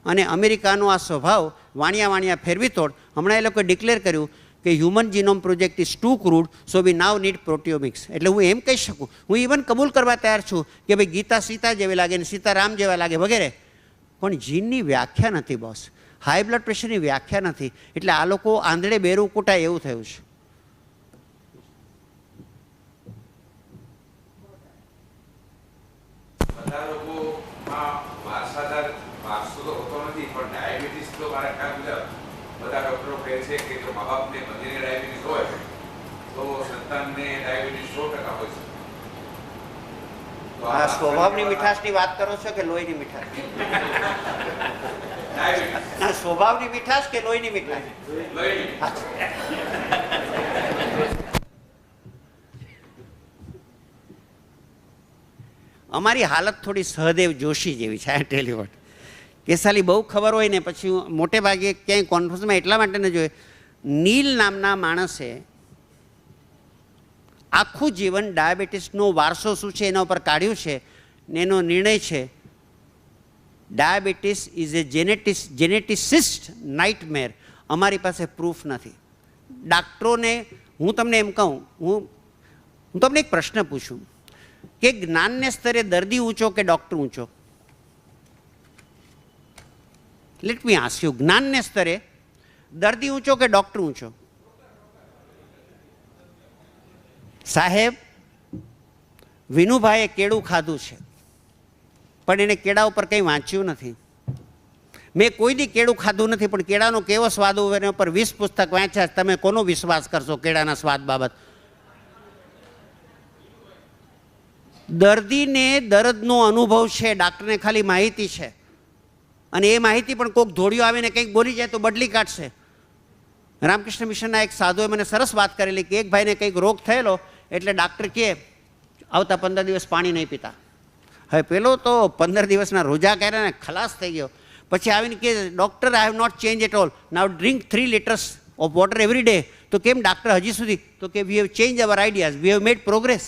અને અમેરિકાનો આ સ્વભાવ વાણિયા ફેરવી તોડ. હમણાં એ લોકોએ ડિક્લેર કર્યું કે human genome project is too crude, so we now need proteomics. એટલે હું એમ કહી શકું, હું ઇવન કબૂલ કરવા તૈયાર છું કે ભાઈ ગીતા સીતા જેવી લાગે ને સીતા રામ જેવા લાગે વગેરે, પણ જીનની વ્યાખ્યા નથી બોસ. હાઈ બ્લડ પ્રેશરની વ્યાખ્યા નથી. એટલે આ લોકો આંધળે બેરું કૂટાય એવું થયું છે. બધા લોકોમાં વારસાદાર વારસો તો હોતો નથી, પણ ડાયાબિટીસ તો મારા ખ્યાલ મુજબ બધા ડૉક્ટરો કહે છે કે જો મા બાપને બંનેને ડાયાબિટીસ હોય તો સંતાનને ડાયાબિટીસ 100% હોય છે. તો આ સ્વભાવની મીઠાશની વાત કરો છો કે લોહીની મીઠાશ? ડાયાબિટીસ સ્વભાવની મીઠાશ કે લોહીની મીઠાશ? લોહીની. અમારી હાલત થોડી સહદેવ જોશી જેવી છે. આ ટેલિવોટ કેસાલી બહુ ખબર હોય ને પછી મોટે ભાગે ક્યાંય કોન્ફરન્સમાં એટલા માટે ન જોઈએ. નીલ નામના માણસે આખું જીવન ડાયાબિટીસનો વારસો શું છે એના ઉપર કાઢ્યું છે ને એનો નિર્ણય છે ડાયાબિટીસ ઇઝ એ જેનેટિસિસ્ટ નાઇટમેર. અમારી પાસે પ્રૂફ નથી. ડાક્ટરોને હું તમને એમ કહું, હું તમને એક પ્રશ્ન પૂછું કે જ્ઞાનને સ્તરે દર્દી ઊંચો કે ડૉક્ટર ઊંચો? લેટ મી આસ્ક યુ, જ્ઞાનને સ્તરે દર્દી ઊંચો કે ડૉક્ટર ઊંચો? સાહેબ, વિનુભાઈએ કેળું ખાધું છે પણ એને કેળા ઉપર કંઈ વાંચ્યું નથી. મેં કોઈ દી કેળું ખાધું નથી પણ કેળાનો કેવો સ્વાદ હોય એના પર 20 પુસ્તક વાંચ્યા. તમે કોનો વિશ્વાસ કરશો કેળાના સ્વાદ બાબત? દર્દીને દર્દનો અનુભવ છે, ડાક્ટરને ખાલી માહિતી છે, અને એ માહિતી પણ કોઈક ધોળિયો આવીને કંઈક બોલી જાય તો બદલી કાઢશે. રામકૃષ્ણ મિશનના એક સાધુએ મને સરસ વાત કરેલી કે એક ભાઈને કંઈક રોગ થયેલો એટલે ડાક્ટર કહે આવતા 15 દિવસ પાણી નહીં પીતા. હવે પેલો તો 15 દિવસના રોજા કર્યા ને ખલાસ થઈ ગયો. પછી આવીને કે doctor I have not change at all, now drink 3 liters of water every day. તો કેમ ડાક્ટર હજી સુધી? તો કે we have change our ideas, we have made progress.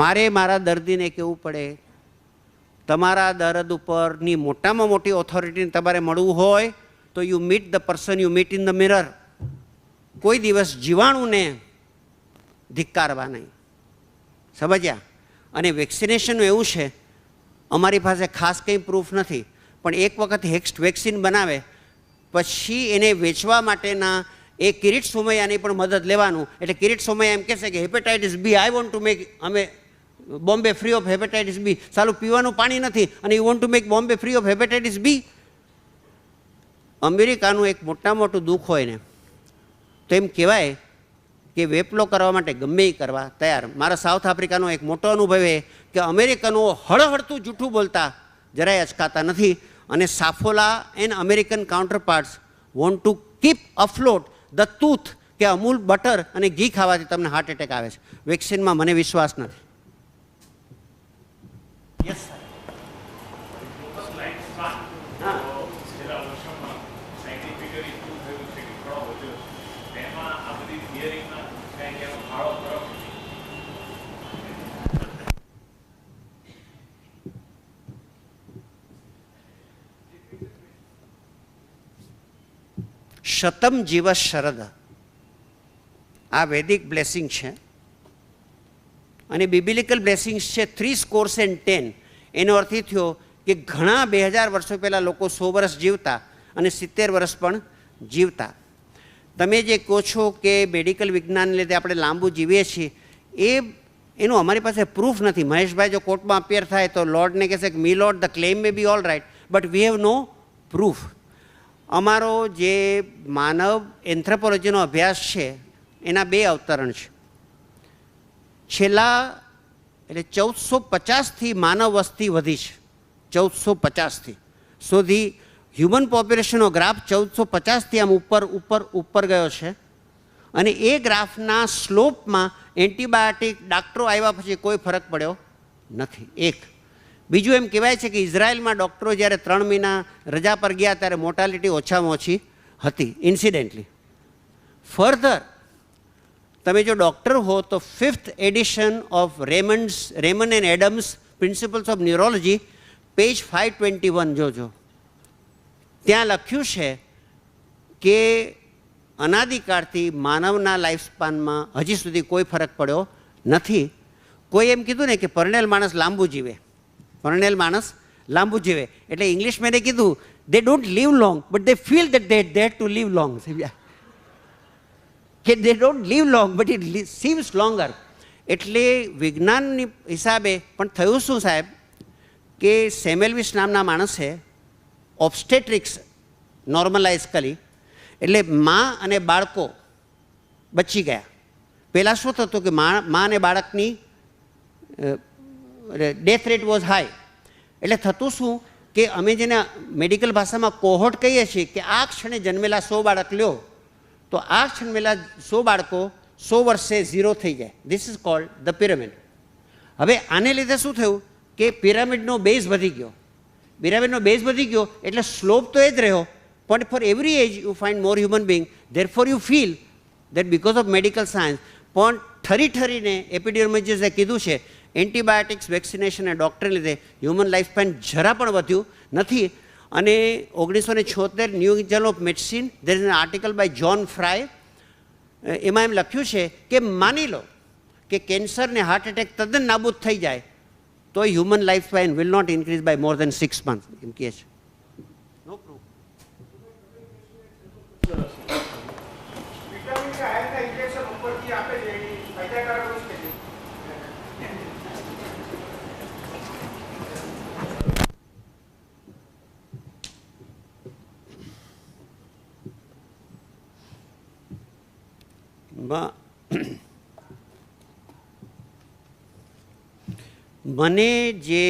મારે મારા દર્દીને કહેવું પડે તમારા દર્દ ઉપરની મોટામાં મોટી ઓથોરિટીને તમારે મળવું હોય તો you meet the person you meet in the mirror. કોઈ દિવસ જીવાણુને ધિક્કારવા નહીં. સમજ્યા? અને વેક્સિનેશનનું એવું છે, અમારી પાસે ખાસ કંઈ પ્રૂફ નથી પણ એક વખત વેક્સિન બનાવે પછી એને વેચવા માટેના એ કિરીટ સોમૈયાની પણ મદદ લેવાનું. એટલે કિરીટ સોમૈયા એમ કહેશે કે hepatitis B I want to make, અમે Bombay free of hepatitis B. સાલું પીવાનું પાણી નથી અને you want to make Bombay free of hepatitis B. અમેરિકાનું એક મોટામાં મોટું દુઃખ હોય ને તો એમ કહેવાય કે વેપલો કરવા માટે ગમે એ કરવા તૈયાર. મારા સાઉથ આફ્રિકાનો એક મોટો અનુભવ એ કે અમેરિકનો હળહળતું જૂઠું બોલતા જરાય અચકાતા નથી. અને Saffola and American counterparts want to keep afloat the tooth કે અમૂલ બટર અને ઘી ખાવાથી તમને હાર્ટ એટેક આવે છે. વેક્સિનમાં મને વિશ્વાસ નથી. Yes sir. શતમ જીવ શરદ આ વૈદિક બ્લેસિંગ છે અને બિબલિકલ બ્લેસિંગ્સ છે 310. એનો અર્થ એ થયો કે ઘણા 2000 વર્ષો પહેલાં લોકો 100 વર્ષ જીવતા અને 70 વર્ષ પણ જીવતા. તમે જે કહો છો કે મેડિકલ વિજ્ઞાનને લીધે આપણે લાંબુ જીવીએ છીએ એનું અમારી પાસે પ્રૂફ નથી. મહેશભાઈ જો કોર્ટમાં અપિયર થાય તો લોર્ડને કહેશે કે my lord the claim may be all right but we have no proof. અમારો જે માનવ એન્થ્રોપોલોજીનો અભ્યાસ છે એના 2 અવતરણ છે. છેલ્લા એટલે 1450થી માનવ વસ્તી વધી છે. 1450થી. સો ધી હ્યુમન પોપ્યુલેશનનો ગ્રાફ 1450થી આમ ઉપર ગયો છે. અને એ ગ્રાફના સ્લોપમાં એન્ટીબાયોટિક ડાક્ટરો આવ્યા પછી કોઈ ફરક પડ્યો નથી. એક. બીજું એમ કહેવાય છે કે ઇઝરાયલમાં ડૉક્ટરો જ્યારે 3 મહિના રજા પર ગયા ત્યારે મોર્ટાલિટી ઓછામાં ઓછી હતી ઇન્સિડેન્ટલી. ફર્ધર તમે જો ડૉક્ટર હો તો 5th edition of Raymond and Adams principles of neurology page 521 જોજો. ત્યાં લખ્યું છે કે અનાદિકાળથી માનવના લાઈફ સ્પાનમાં હજી સુધી કોઈ ફરક પડ્યો નથી. કોઈ એમ કીધું ને કે પરણેલ માણસ લાંબુ જીવે, પરણેલ માણસ લાંબુ જીવે એટલે ઇંગ્લિશ મેને કીધું they don't live long but they feel that they had to live long. કે they don't live long but it seems longer. એટલે વિજ્ઞાનની હિસાબે પણ થયું શું સાહેબ કે સેમેલ્વિસ નામના માણસે ઓબ્સ્ટેટ્રિક્સ નોર્મલાઇઝ કરી એટલે મા અને બાળકો બચી ગયા. પહેલાં શું થતું કે મા અને બાળકની ડેથ રેટ વોઝ હાઈ. એટલે થતું શું કે અમે જેને મેડિકલ ભાષામાં કોહોર્ટ કહીએ છીએ કે આ ક્ષણે જન્મેલા 100 બાળક લ્યો તો આ જન્મેલા 100 બાળકો 100 વર્ષે 0 થઈ જાય. This is called the pyramid. હવે આને લીધે શું થયું કે પિરામિડનો બેઝ વધી ગયો. પિરામિડનો બેઝ વધી ગયો એટલે સ્લોપ તો એ જ રહ્યો પણ for every age you find more human being. There for you feel that because of medical science પણ ઠરીને એપિડેમિયોલોજીસ્ટે કીધું છે એન્ટીબાયોટિક્સ, વેક્સિનેશન અને ડૉક્ટરને લીધે હ્યુમન લાઈફ સ્પેન જરા પણ વધ્યું નથી. અને 1976 new journal of medicine there is an article by John Fry, એમાં એમ લખ્યું છે કે માની લો કે કેન્સર ને હાર્ટ એટેક તદ્દન નાબૂદ થઈ જાય તો human life span will not increase by more than 6 months એમ કહે છે. No proof. મને જે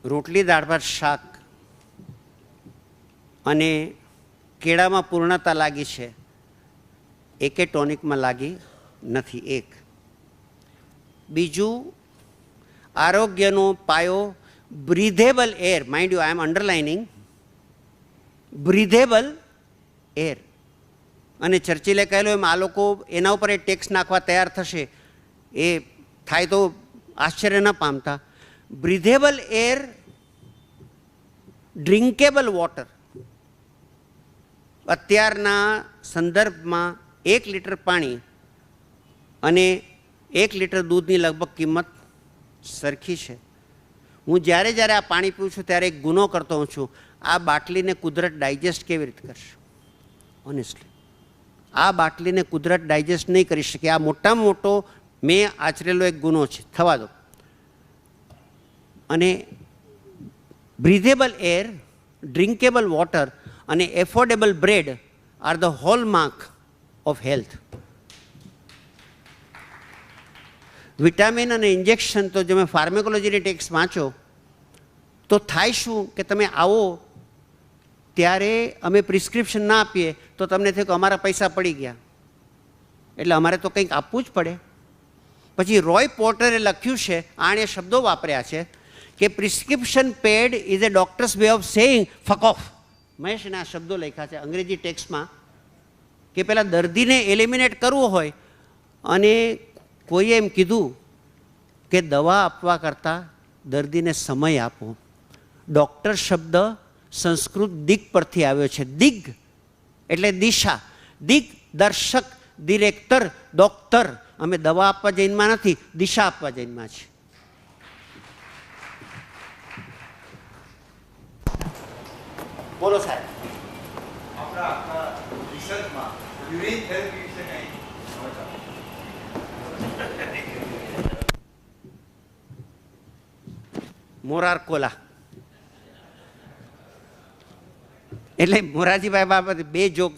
રોટલી દાળ ભાત શાક અને કેળામાં પૂર્ણતા લાગી છે એકે ટોનિકમાં લાગી નથી. એક. બીજું, આરોગ્યનો પાયો breathable air. Mind you, I am underlining breathable air. અને ચર્ચિલે કહેલું એમ આ લોકો એના ઉપર એ ટેક્સ નાખવા તૈયાર થશે, એ થાય તો આશ્ચર્ય ન પામતા. બ્રીધેબલ એર, ડ્રિંકેબલ વોટર. અત્યારના સંદર્ભમાં 1 લીટર પાણી અને 1 લીટર દૂધની લગભગ કિંમત સરખી છે. હું જ્યારે જ્યારે આ પાણી પીઉં છું ત્યારે એક ગુનો કરતો હોઉં છું. આ બાટલીને કુદરત ડાયજેસ્ટ કેવી રીતે કરશે? ઓનેસ્ટલી આ બાટલીને કુદરત ડાયજેસ્ટ નહીં કરી શકે. આ મોટામાં મોટો મેં આચરેલો એક ગુનો છે, થવા દો. અને બ્રીધેબલ એર, ડ્રિંકેબલ વોટર અને affordable bread are the hallmark of health. Vitamin અને ઇન્જેક્શન તો જો તમે ફાર્મેકોલોજીની ટેક્સ વાંચો તો થાય શું કે તમે આવો ત્યારે અમે પ્રિસ્ક્રિપ્શન ના આપીએ તો તમને થયું કે અમારા પૈસા પડી ગયા, એટલે અમારે તો કંઈક આપવું જ પડે. પછી રોય પોર્ટરે લખ્યું છે, આણે શબ્દો વાપર્યા છે કે prescription pad is a doctor's way of saying fuck off. મહેશને આ શબ્દો લખ્યા છે અંગ્રેજી ટેક્સ્ટમાં કે પેલા દર્દીને એલિમિનેટ કરવું હોય અને કોઈએ એમ કીધું કે દવા આપવા કરતાં દર્દીને સમય આપો. ડૉક્ટર શબ્દ સંસ્કૃત દિગ પરથી આવ્યો છે. દિગ એટલે દિશા, દિગ દર્શક, ડિરેક્ટર, ડૉક્ટર. અમે દવા આપવા જઈનમાં નથી, દિશા આપવા જઈનમાં છે. બોલો સાહેબ. આપણા આખા રિસર્ચમાં યુરિન થેરપી વિશે કંઈ મોરાર કોલા એટલે મોરારજીભાઈ બાબતે બે જોક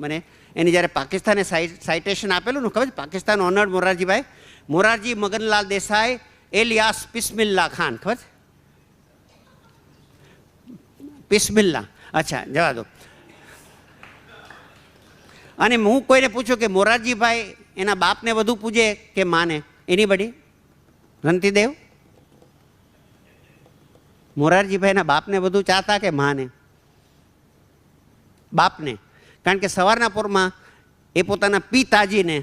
મને એની જ્યારે પાકિસ્તાને સાઇટેશન આપેલું ને ખબર છે, પાકિસ્તાન ઓનર્ડ મોરારજીભાઈ, મોરારજી મગનલાલ દેસાઈ એલિયાસ બિસ્મિલ્લા ખાન, ખબર છે? બિસ્મિલ્લા, અચ્છા જવા દો. અને હું કોઈને પૂછું કે મોરારજીભાઈ એના બાપને વધુ પૂજે કે માને? એનીબડી? રંતીદેવ? મોરારજીભાઈના બાપને વધુ ચાહતા કે માને? બાપને. કારણ કે સવારના પોરમાં એ પોતાના પિતાજીને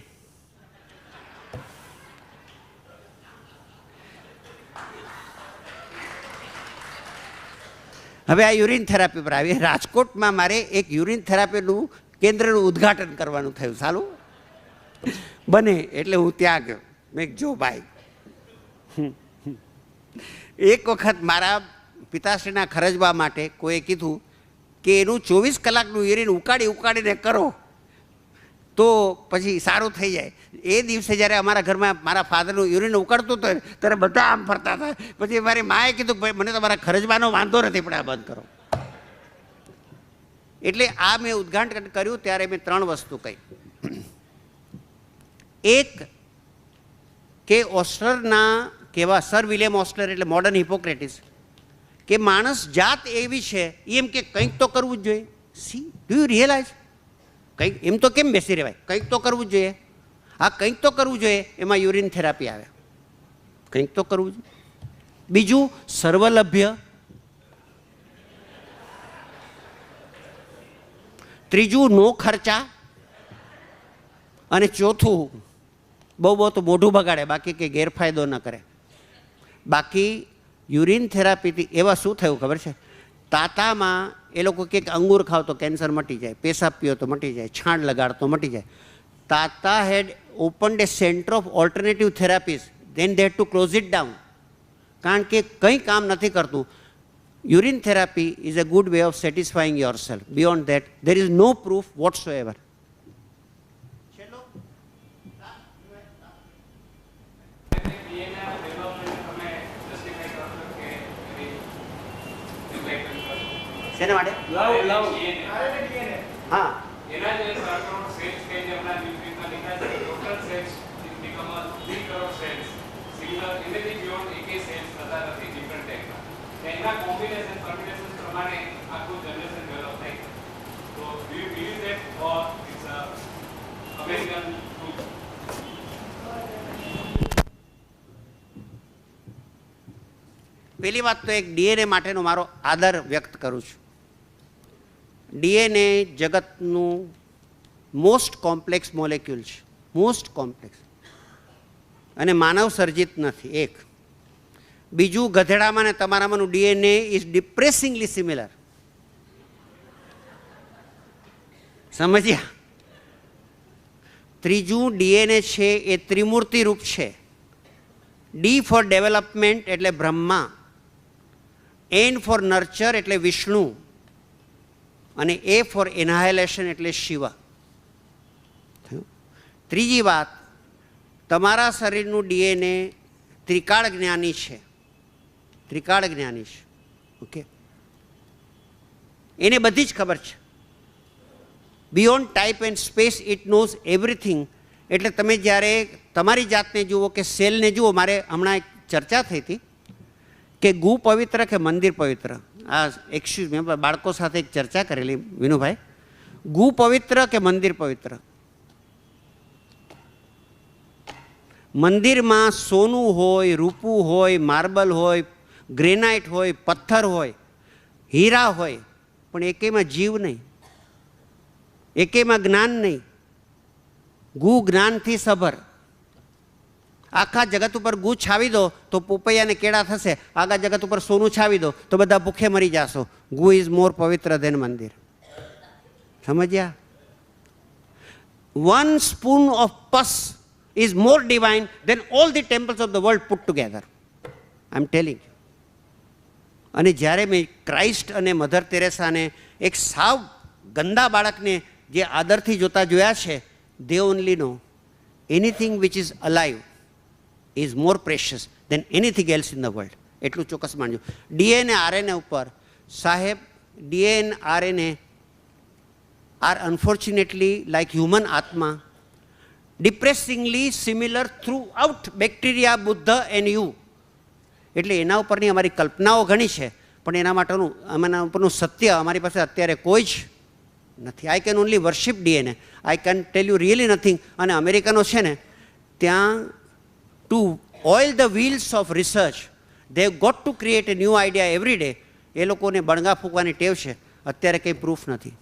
હવે આ યુરિન થેરાપી પર આવી. રાજકોટમાં મારે એક યુરિન થેરાપીનું કેન્દ્રનું ઉદ્ઘાટન કરવાનું થયું. સારું બને એટલે હું ત્યાં ગયો. મેં જો ભાઈ, એક વખત મારા પિતાશ્રીના ખરજવા માટે કોઈએ કીધું કે એનું 24 કલાકનું યુરિન ઉકાળીને કરો તો પછી સારું થઈ જાય. એ દિવસે જ્યારે અમારા ઘરમાં મારા ફાધરનું યુરિન ઉકાળતું હતું ત્યારે બધા આમ ફરતા હતા. પછી મારી માએ કીધું કે ભાઈ મને તમારા ખરજવાનો વાંધો નથી પણ આ બંધ કરો. એટલે આ મેં ઉદ્ઘાટન કર્યું ત્યારે મેં 3 વસ્તુ કહી. એક કે ઓસ્ટરના કેવા સર વિલિયમ ઓસ્ટર એટલે મોડર્ન હિપોક્રેટિસ કે માણસ જાત એવી છે એમ કે કંઈક તો કરવું જ જોઈએ. See do you realise? કંઈક એમ તો કેમ બેસી રહેવાય, કંઈક તો કરવું જ જોઈએ. આ કંઈક તો કરવું જોઈએ, એમાં યુરિન થેરાપી આવે. કંઈક તો કરવું જોઈએ. બીજું સર્વલભ્ય. ત્રીજું નો ખર્ચા. અને ચોથું બહુ તો મોઢું બગાડે બાકી કે ગેરફાયદો ન કરે. બાકી યુરિન થેરાપીથી એવા શું થયું ખબર છે, તાતામાં એ લોકો કે અંગૂર ખાવ તો કેન્સર મટી જાય, પેશાબ પીઓ તો મટી જાય, છાંડ લગાડ તો મટી જાય. Tata had opened a centre of alternative therapies, then they had to close it down, કારણ કે કંઈ કામ નથી કરતું. Urine therapy is a good way of satisfying yourself. Beyond that there is no proof whatsoever. શેના માટે? હા, એના જે 3 કરોડ સેલ્સ કે જે હમણાં ન્યૂઝપેપરમાં લખ્યા છે, total sales become 3 crore sales similar એનાથી બિયોન્ડ એકે સેલ્સ થતા નથી ડિફરન્ટ ટાઈપના. એના કોમ્બિનેશન કોમ્બિનેશન પ્રમાણે આખું જનરેશન ડેવલપ થાય. તો do you believe that or it's a American truth? પહેલી વાત તો એક ડીએનએ માટેનો મારો આદર વ્યક્ત કરું છું. ડીએનએ જગતનું મોસ્ટ કોમ્પ્લેક્સ મોલેક્યુલ છે, મોસ્ટ કોમ્પ્લેક્સ, અને માનવ સર્જિત નથી. એક. બીજું, ગધેડામાં ને તમારામાંનું ડીએનએ ઇઝ ડિપ્રેસિંગલી સિમિલર. સમજ્યા? ત્રીજું, ડીએનએ છે એ ત્રિમૂર્તિ રૂપ છે. ડી ફોર ડેવલપમેન્ટ એટલે બ્રહ્મા, એન ફોર નર્ચર એટલે વિષ્ણુ, અને એ ફોર એનહાઇલેશન એટલે શિવ. ત્રીજી વાત, તમારા શરીરનું ડીએનએ ત્રિકાળ જ્ઞાની છે, ત્રિકાળ જ્ઞાની છે. ઓકે, એને બધી જ ખબર છે. Beyond type and space it knows everything. એટલે તમે જ્યારે તમારી જાતને જુઓ કે સેલને જુઓ, મારે હમણાં એક ચર્ચા થઈ હતી કે ગુ પવિત્ર કે મંદિર પવિત્ર. આ એક્સક્યુઝ મેં બાળકો સાથે એક ચર્ચા કરેલી, વિનુભાઈ, ગુ પવિત્ર કે મંદિર પવિત્ર? મંદિરમાં સોનું હોય, રૂપું હોય, માર્બલ હોય, ગ્રેનાઇટ હોય, પથ્થર હોય, હીરા હોય, પણ એકેમાં જીવ નહીં, એકેમાં જ્ઞાન નહીં. ગુ જ્ઞાનથી સભર. આખા જગત ઉપર ગુ છાવી દો તો પોપૈયાને કેળા થશે, આગા જગત ઉપર સોનું છાવી દો તો બધા ભૂખે મરી જશો. ગુ ઇઝ મોર પવિત્ર દેન મંદિર. સમજ્યા? 1 spoon of pus is more divine than all the temples of the world put together. I am telling you. અને જ્યારે મેં ક્રાઇસ્ટ અને મધર તેરેસાને એક સાવ ગંદા બાળકને જે આદરથી જોતા જોયા છે, they only know anything which is alive is more precious than anything else in the world. એટલું ચોક્કસ માનજો. ડીએનએ આરએનએ ઉપર સાહેબ, DNA RNA are unfortunately like human આત્મા, depressingly similar throughout bacteria, Buddha and you. એટલે એના ઉપરની અમારી કલ્પનાઓ ઘણી છે, પણ એના ઉપરનું સત્ય અમારી પાસે અત્યારે કોઈ જ નથી. I can only worship DNA. I can tell you really nothing. અને અમેરિકનો છે ને, ત્યાં to oil the wheels of research they have got to create a new idea every day. એ લોકોને બણગા ફૂંકવાની ટેવ છે. અત્યારે કંઈ પ્રૂફ નથી.